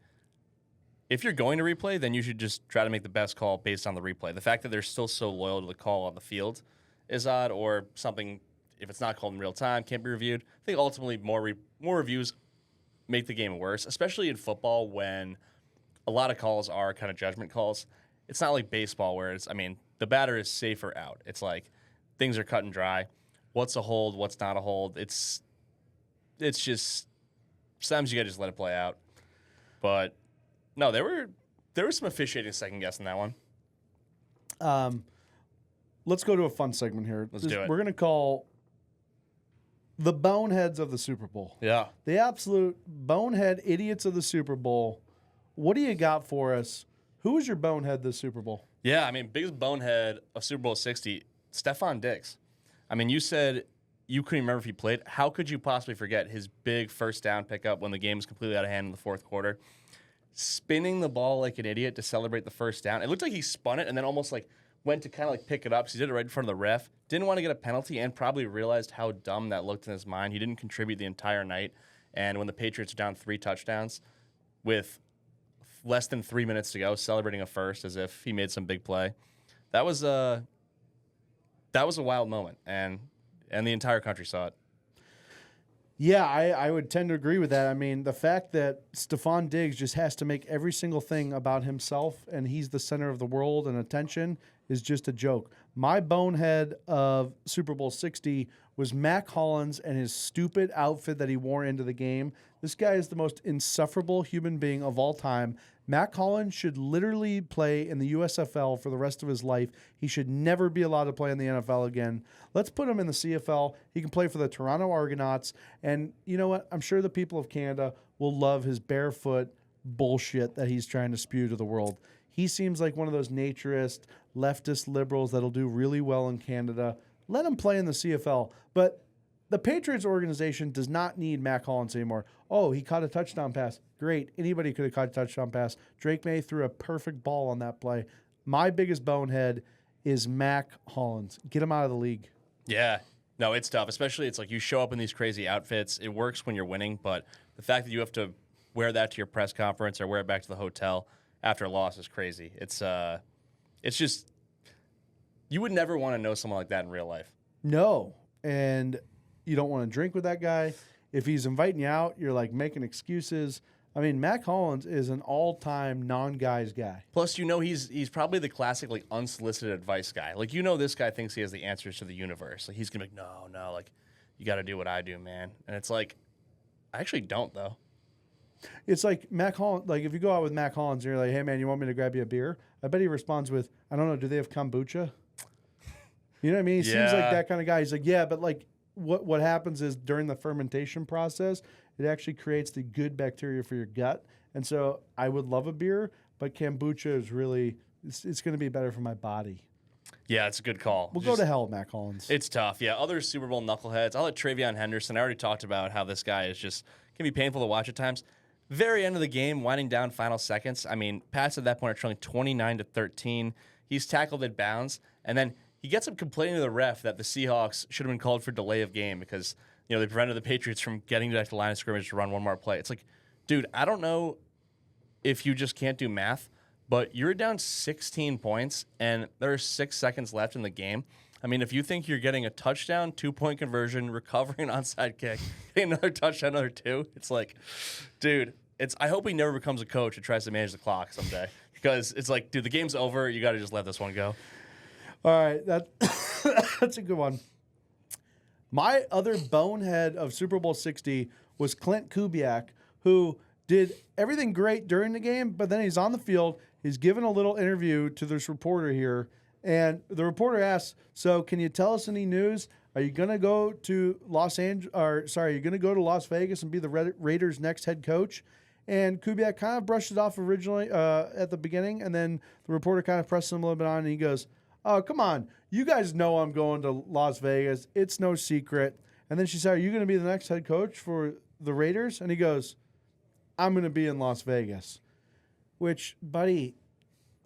if you're going to replay, then you should just try to make the best call based on the replay. The fact that they're still so loyal to the call on the field is odd, or something if it's not called in real time, can't be reviewed. I think ultimately more reviews make the game worse, especially in football when a lot of calls are kind of judgment calls. It's not like baseball where the batter is safer out. It's like things are cut and dry. What's a hold? What's not a hold? It's just sometimes you gotta just let it play out. But no, there was some officiating second guess in that one. Let's go to a fun segment here. Let's do it. We're going to call the boneheads of the Super Bowl. Yeah. The absolute bonehead idiots of the Super Bowl. What do you got for us? Who was your bonehead this Super Bowl? Yeah, biggest bonehead of Super Bowl 60, Stephon Diggs. You said you couldn't remember if he played. How could you possibly forget his big first down pickup when the game was completely out of hand in the fourth quarter? Spinning the ball like an idiot to celebrate the first down. It looked like he spun it and then almost went to kind of pick it up. So he did it right in front of the ref. Didn't want to get a penalty and probably realized how dumb that looked in his mind. He didn't contribute the entire night. And when the Patriots are down 3 touchdowns with less than 3 minutes to go, celebrating a first as if he made some big play. That was a wild moment, and the entire country saw it. Yeah, I would tend to agree with that. The fact that Stephon Diggs just has to make every single thing about himself and he's the center of the world and attention is just a joke. My bonehead of Super Bowl 60 was Mac Hollins and his stupid outfit that he wore into the game. This guy is the most insufferable human being of all time. Mac Hollins should literally play in the USFL for the rest of his life. He should never be allowed to play in the NFL again. Let's put him in the CFL. He can play for the Toronto Argonauts. And you know what? I'm sure the people of Canada will love his barefoot bullshit that he's trying to spew to the world. He seems like one of those naturist, leftist liberals that'll do really well in Canada. Let him play in the CFL. But the Patriots organization does not need Mac Hollins anymore. Oh, he caught a touchdown pass. Great. Anybody could have caught a touchdown pass. Drake Maye threw a perfect ball on that play. My biggest bonehead is Mac Hollins. Get him out of the league. Yeah. No, it's tough. Especially it's like you show up in these crazy outfits. It works when you're winning, but the fact that you have to wear that to your press conference or wear it back to the hotel after a loss is crazy. It's just you would never want to know someone like that in real life. No. And you don't want to drink with that guy. If he's inviting you out, you're making excuses. Mac Hollins is an all-time non-guys guy. Plus, he's probably the classic unsolicited advice guy. This guy thinks he has the answers to the universe. He's gonna be no, you got to do what I do, man. And it's I actually don't though. It's like Mac Hollins. If you go out with Mac Hollins and you're like, hey man, you want me to grab you a beer? I bet he responds with, I don't know, do they have kombucha? You know what I mean? He seems like that kind of guy. He's like, yeah, but what happens is during the fermentation process, it actually creates the good bacteria for your gut. And so I would love a beer, but kombucha is really, it's going to be better for my body. Yeah, it's a good call. We'll go to hell, Mac Hollins. It's tough. Yeah, other Super Bowl knuckleheads. I'll let Travion Henderson. I already talked about how this guy is just can be painful to watch at times. Very end of the game, winding down final seconds. Pats at that point are trailing 29-13. He's tackled at bounds, and then he gets up complaining to the ref that the Seahawks should have been called for delay of game because they prevented the Patriots from getting to the line of scrimmage to run one more play. It's like, dude, I don't know if you just can't do math, but you're down 16 points, and there are 6 seconds left in the game. If you think you're getting a touchdown, 2-point conversion, recovering an onside kick, getting another touchdown, another 2, it's like, dude, I hope he never becomes a coach and tries to manage the clock someday because it's like, dude, the game's over. You got to just let this one go. All right, that's a good one. My other bonehead of Super Bowl 60 was Clint Kubiak, who did everything great during the game, but then he's on the field. He's given a little interview to this reporter here, and the reporter asks, "So, can you tell us any news? Are you going to go to Las Vegas and be the Raiders' next head coach?" And Kubiak kind of brushed it off originally at the beginning, and then the reporter kind of pressed him a little bit on, and he goes, "Oh, come on. You guys know I'm going to Las Vegas. It's no secret." And then she said, "Are you going to be the next head coach for the Raiders?" And he goes, "I'm going to be in Las Vegas." Which, buddy,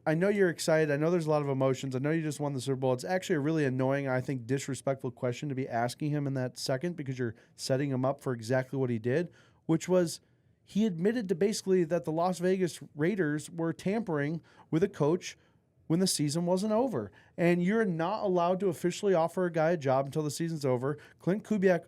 I know you're excited. I know there's a lot of emotions. I know you just won the Super Bowl. It's actually a really annoying, I think, disrespectful question to be asking him in that second because you're setting him up for exactly what he did, which was he admitted to basically that the Las Vegas Raiders were tampering with a coach when the season wasn't over. And you're not allowed to officially offer a guy a job until the season's over. Clint Kubiak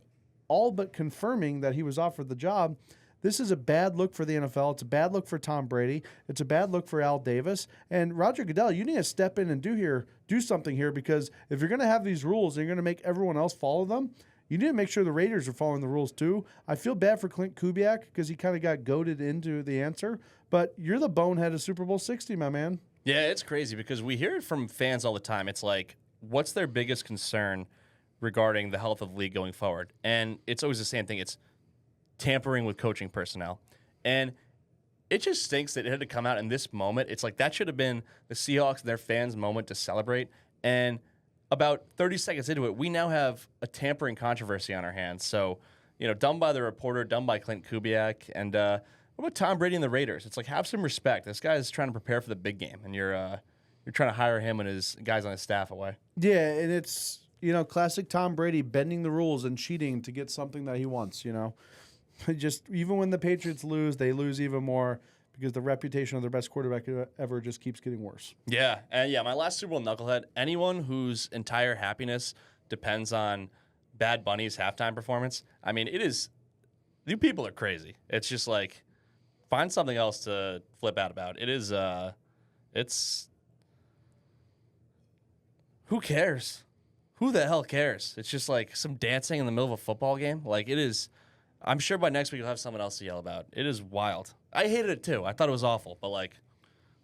all but confirming that he was offered the job. This is a bad look for the NFL. It's a bad look for Tom Brady. It's a bad look for Al Davis. And Roger Goodell, you need to step in and do something here, because if you're going to have these rules and you're going to make everyone else follow them, you need to make sure the Raiders are following the rules too. I feel bad for Clint Kubiak because he kind of got goaded into the answer, but you're the bonehead of Super Bowl 60, my man. Yeah, it's crazy because we hear it from fans all the time. It's like, what's their biggest concern regarding the health of the league going forward? And it's always the same thing. It's tampering with coaching personnel. And it just stinks that it had to come out in this moment. It's like that should have been the Seahawks and their fans' moment to celebrate. And about 30 seconds into it, we now have a tampering controversy on our hands. So, done by the reporter, done by Clint Kubiak. And what about Tom Brady and the Raiders? It's like, have some respect. This guy is trying to prepare for the big game, and you're trying to hire him and his guys on his staff away. Yeah, and it's, classic Tom Brady bending the rules and cheating to get something that he wants, Just even when the Patriots lose, they lose even more because the reputation of their best quarterback ever just keeps getting worse. Yeah, and my last Super Bowl knucklehead, anyone whose entire happiness depends on Bad Bunny's halftime performance, I mean, it is, you people are crazy. It's just like, find something else to flip out about. It is, it's, who cares? Who the hell cares? It's just like some dancing in the middle of a football game. Like, it is, I'm sure by next week you'll have someone else to yell about. It is wild. I hated it too. I thought it was awful, but like,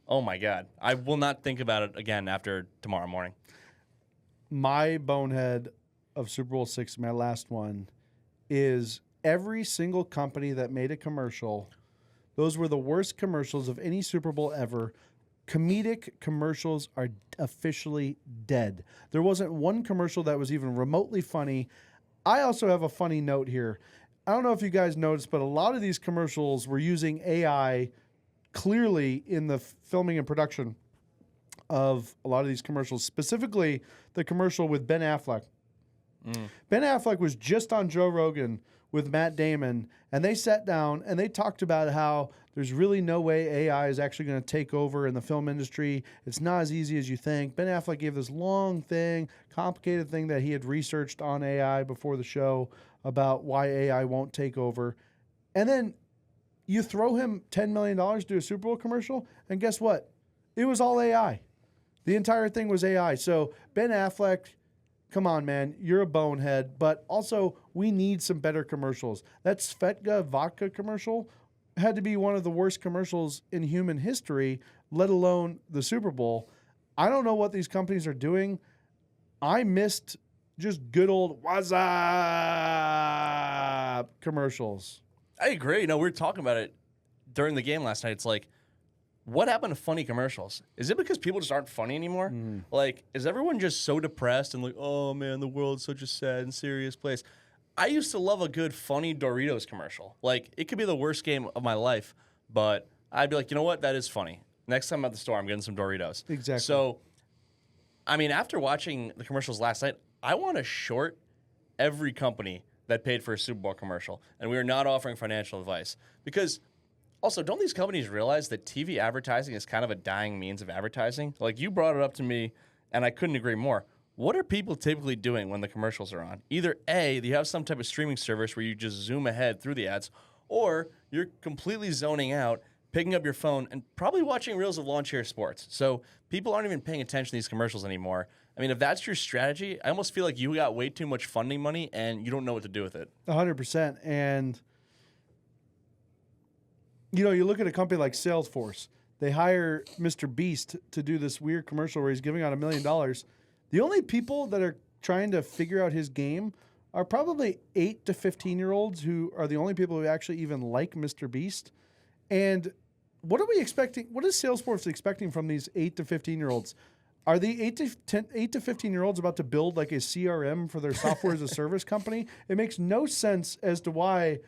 oh my God. I will not think about it again after tomorrow morning. My bonehead of Super Bowl 6, my last one, is every single company that made a commercial. Those were the worst commercials of any Super Bowl ever. Comedic commercials are officially dead. There wasn't one commercial that was even remotely funny. I also have a funny note here. I don't know if you guys noticed, but a lot of these commercials were using AI clearly in the filming and production of a lot of these commercials, specifically the commercial with Ben Affleck. Ben Affleck was just on Joe Rogan with Matt Damon, and they sat down and they talked about how there's really no way AI is actually going to take over in the film industry. It's not as easy as you think. Ben Affleck gave this long thing, complicated thing that he had researched on AI before the show about why AI won't take over. And then you throw him $10 million to do a Super Bowl commercial, and guess what? It was all AI. The entire thing was AI. So Ben Affleck, come on, man, you're a bonehead. But also, we need some better commercials. That Svedka vodka commercial had to be one of the worst commercials in human history, let alone the Super Bowl. I don't know what these companies are doing. I missed just good old what's up commercials. I agree. We were talking about it during the game last night. It's like, what happened to funny commercials? Is it because people just aren't funny anymore? Like, is everyone just so depressed and like, oh man, the world's such a sad and serious place? I used to love a good funny Doritos commercial. Like, it could be the worst game of my life, but I'd be like, you know what? That is funny. Next time I'm at the store, I'm getting some Doritos. Exactly. So, I mean, after watching the commercials last night, I want to short every company that paid for a Super Bowl commercial, and we are not offering financial advice. Because, also, don't these companies realize that TV advertising is kind of a dying means of advertising? Like, you brought it up to me, and I couldn't agree more. What are people typically doing when the commercials are on? Either A, you have some type of streaming service where you just zoom ahead through the ads, or you're completely zoning out, picking up your phone, and probably watching reels of lawn chair sports. So people aren't even paying attention to these commercials anymore. I mean, if that's your strategy, I almost feel like you got way too much funding money and you don't know what to do with it. 100%. And, you look at a company like Salesforce. They hire Mr. Beast to do this weird commercial where he's giving out $1 million. The only people that are trying to figure out his game are probably 8 to 15-year-olds who are the only people who actually even like Mr. Beast. And what are we expecting? What is Salesforce expecting from these 8 to 15-year-olds? Are the 8 to 15-year-olds about to build like a CRM for their software as a service company? It makes no sense as to why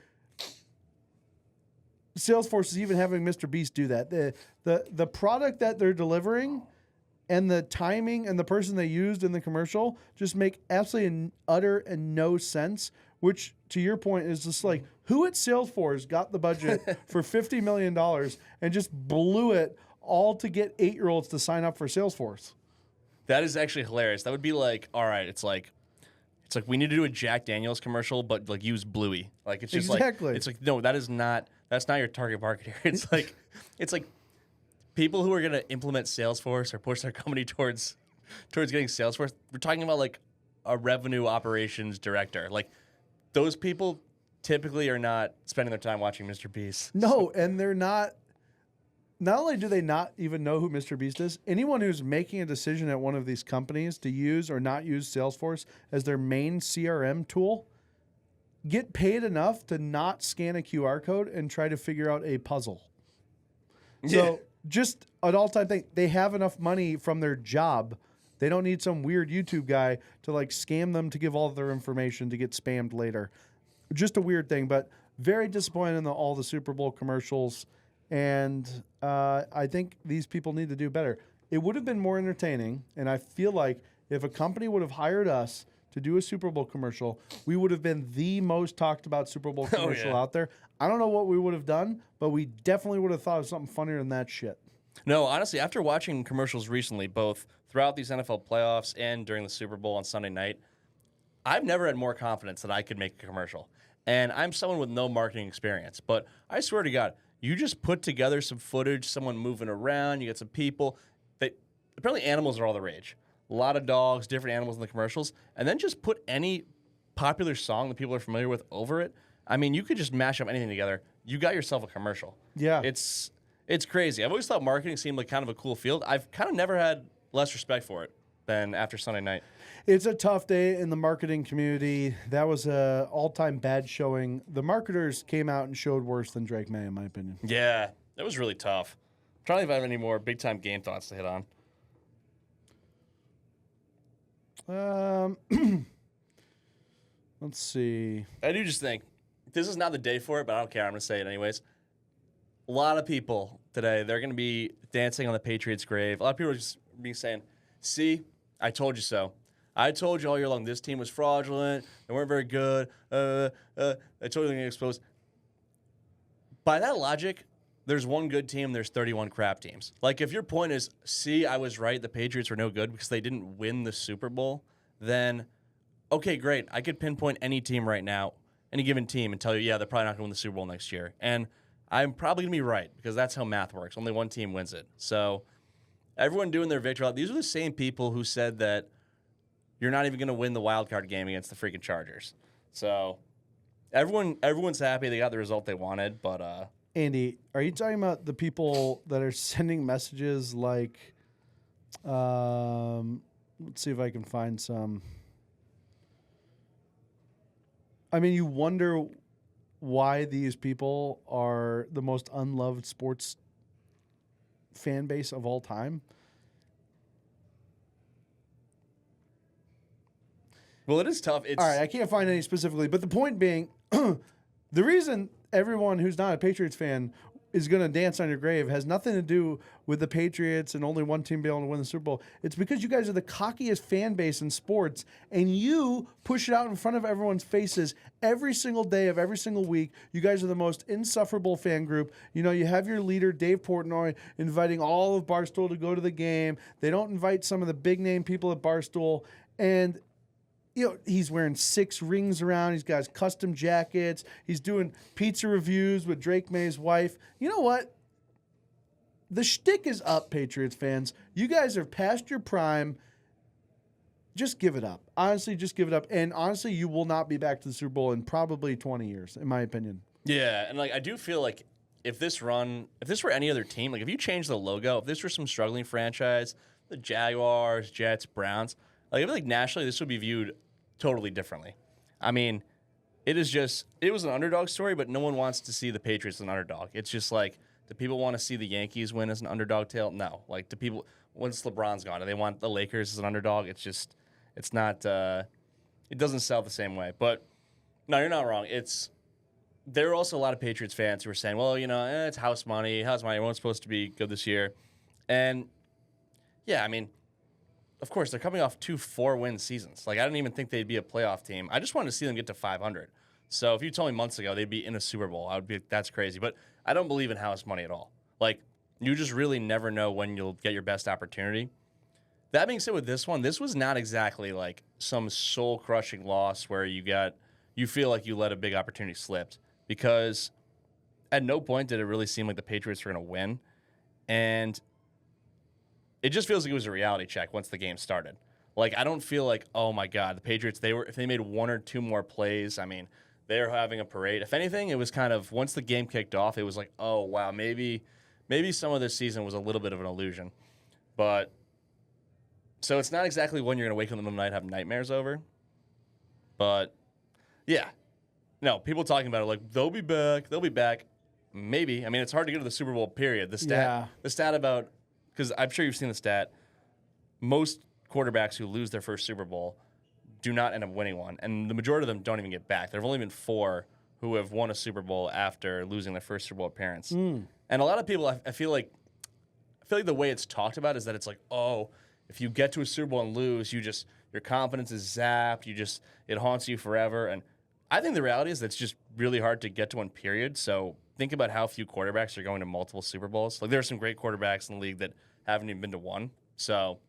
Salesforce is even having Mr. Beast do that. The product that they're delivering and the timing and the person they used in the commercial just make absolutely utter and no sense, which, to your point, is just like, who at Salesforce got the budget for $50 million and just blew it all to get 8-year-olds to sign up for Salesforce. That is actually hilarious. That would be like, all right, it's like we need to do a Jack Daniels commercial, but like use Bluey. Like it's just Exactly. it's like no, that's not your target market here. It's like people who are gonna implement Salesforce or push their company towards getting Salesforce. We're talking about like a revenue operations director. Like those people typically are not spending their time watching Mr. Beast. No, and they're not. Not only do they not even know who Mr. Beast is, anyone who's making a decision at one of these companies to use or not use Salesforce as their main CRM tool get paid enough to not scan a QR code and try to figure out a puzzle. So just an all-time thing. They have enough money from their job. They don't need some weird YouTube guy to like scam them to give all their information to get spammed later. Just a weird thing, but very disappointed in all the Super Bowl commercials. And I think these people need to do better. It would have been more entertaining, and I feel like if a company would have hired us to do a Super Bowl commercial, we would have been the most talked about Super Bowl commercial out there. I don't know what we would have done, but we definitely would have thought of something funnier than that shit. No, honestly, after watching commercials recently, both throughout these NFL playoffs and during the Super Bowl on Sunday night, I've never had more confidence that I could make a commercial. And I'm someone with no marketing experience, but I swear to God, you just put together some footage, someone moving around, you get some people. Apparently animals are all the rage. A lot of dogs, different animals in the commercials, and then just put any popular song that people are familiar with over it. I mean, you could just mash up anything together. You got yourself a commercial. Yeah. It's crazy. I've always thought marketing seemed like kind of a cool field. I've kind of never had less respect for it than after Sunday night. It's a tough day in the marketing community. That was a all-time bad showing. The marketers came out and showed worse than Drake Maye, in my opinion. Yeah, that was really tough. I'm trying to think if I have any more big-time game thoughts to hit on. Let's see. I do just think this is not the day for it, but I don't care. I'm going to say it anyways. A lot of people today, they're going to be dancing on the Patriots' grave. A lot of people are just being saying, see, I told you so. I told you all year long this team was fraudulent. They weren't very good. I told you they're going to get exposed. By that logic, there's one good team, there's 31 crap teams. Like, if your point is, see, I was right, the Patriots were no good because they didn't win the Super Bowl, then, okay, great. I could pinpoint any team right now, any given team, and tell you, yeah, they're probably not going to win the Super Bowl next year. And I'm probably going to be right because that's how math works. Only one team wins it. So everyone doing their victory lap, these are the same people who said that you're not even going to win the wild card game against the freaking Chargers. So everyone's happy they got the result they wanted, but Andy, are you talking about the people that are sending messages like, let's see if I can find some. I mean, you wonder why these people are the most unloved sports fan base of all time. Well, it is tough. All right, I can't find any specifically, but the point being, the reason everyone who's not a Patriots fan is going to dance on your grave has nothing to do with the Patriots and only one team being able to win the Super Bowl. It's because you guys are the cockiest fan base in sports, and you push it out in front of everyone's faces every single day of every single week. You guys are the most insufferable fan group. You know, you have your leader, Dave Portnoy, inviting all of Barstool to go to the game. They don't invite some of the big-name people at Barstool, and you know, he's wearing 6 rings around. He's got his custom jackets. He's doing pizza reviews with Drake Maye's wife. You know what? The shtick is up, Patriots fans. You guys are past your prime. Just give it up. Honestly, just give it up. And honestly, you will not be back to the Super Bowl in probably 20 years, in my opinion. Yeah, and like I do feel like if this were any other team, like if you change the logo, if this were some struggling franchise, the Jaguars, Jets, Browns, like I feel like nationally this would be viewed totally differently. I mean, it was an underdog story, but no one wants to see the Patriots as an underdog. It's just like, do people want to see the Yankees win as an underdog tale? No. Like, do people, once LeBron's gone, do they want the Lakers as an underdog? It's not, it doesn't sell the same way. But no, you're not wrong. There are also a lot of Patriots fans who are saying, well, you know, it's house money. Everyone's supposed to be good this year. And yeah, I mean, of course, they're coming off 2 4-win seasons. Like, I didn't even think they'd be a playoff team. I just wanted to see them get to 500. So if you told me months ago they'd be in a Super Bowl, I would be like, that's crazy. But I don't believe in house money at all. Like, You just really never know when you'll get your best opportunity. That being said, with this one, this was not exactly like some soul-crushing loss where you feel like you let a big opportunity slip, because at no point did it really seem like the Patriots were going to win. And it just feels like it was a reality check once the game started. Like, I don't feel like, oh my God, the Patriots, if they made one or two more plays, I mean, they're having a parade. If anything, it was kind of, once the game kicked off, it was like, oh wow, maybe some of this season was a little bit of an illusion. But so it's not exactly when you're going to wake up in the middle of the night and have nightmares over. But yeah. No, people talking about it like, they'll be back. Maybe. I mean, it's hard to get to the Super Bowl, period. The stat about, because I'm sure you've seen the stat, most quarterbacks who lose their first Super Bowl do not end up winning one. And the majority of them don't even get back. There have only been 4 who have won a Super Bowl after losing their first Super Bowl appearance. And a lot of people, I feel like the way it's talked about is that it's like, oh, if you get to a Super Bowl and lose, your confidence is zapped. It haunts you forever. And I think the reality is that it's just really hard to get to one, period. So think about how few quarterbacks are going to multiple Super Bowls. Like, there are some great quarterbacks in the league that haven't even been to one. So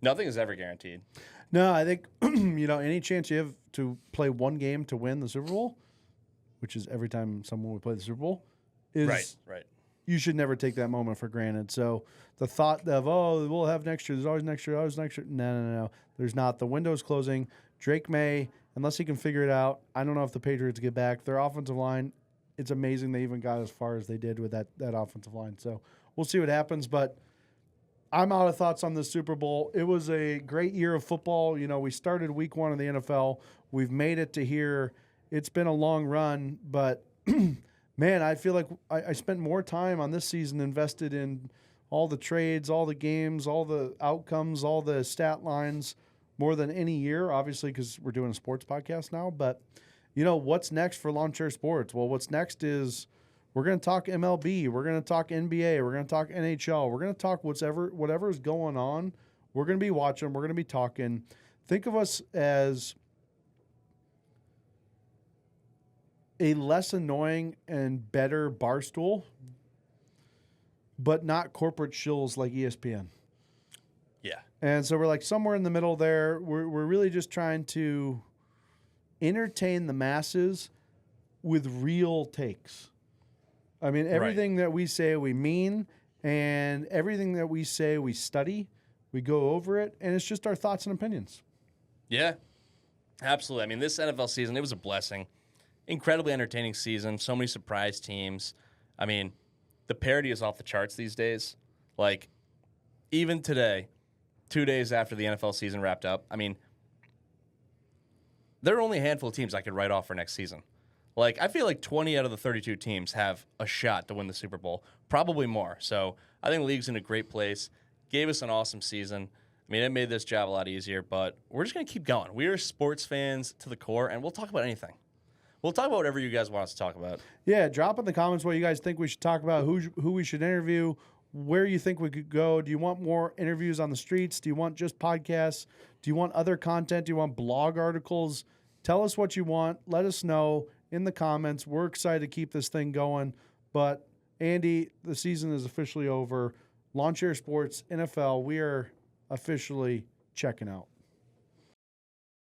nothing is ever guaranteed. No, I think, any chance you have to play one game to win the Super Bowl, which is every time someone would play the Super Bowl, is right. You should never take that moment for granted. So the thought of, we'll have next year, there's always next year, No. There's not. The window's closing. Drake Maye, unless he can figure it out, I don't know if the Patriots get back. Their offensive line, it's amazing they even got as far as they did with that offensive line. So we'll see what happens. But I'm out of thoughts on the Super Bowl. It was a great year of football. We started week 1 of the NFL. We've made it to here. It's been a long run, but man, I feel like I spent more time on this season invested in all the trades, all the games, all the outcomes, all the stat lines, more than any year, obviously, because we're doing a sports podcast now. But, what's next for Lawn Chair Sports? Well, what's next is we're going to talk MLB. We're going to talk NBA. We're going to talk NHL. We're going to talk whatever's going on. We're going to be watching. We're going to be talking. Think of us as a less annoying and better Barstool, but not corporate shills like ESPN. Yeah. And so we're like somewhere in the middle there. We're really just trying to entertain the masses with real takes. I mean, everything that we say we mean, and everything that we say we study, we go over it, and it's just our thoughts and opinions. Yeah, absolutely. I mean, this NFL season, it was a blessing. Incredibly entertaining season. So many surprise teams. I mean, the parity is off the charts these days. Like, even today, 2 days after the NFL season wrapped up, I mean, there are only a handful of teams I could write off for next season. Like, I feel like 20 out of the 32 teams have a shot to win the Super Bowl, probably more. So I think the league's in a great place. Gave us an awesome season. I mean, it made this job a lot easier, but we're just going to keep going. We are sports fans to the core, and we'll talk about anything. We'll talk about whatever you guys want us to talk about. Yeah, drop in the comments what you guys think we should talk about, who we should interview, where you think we could go. Do you want more interviews on the streets? Do you want just podcasts? Do you want other content? Do you want blog articles? Tell us what you want. Let us know in the comments. We're excited to keep this thing going. But, Andy, the season is officially over. Lawn Chair Sports, NFL, we are officially checking out.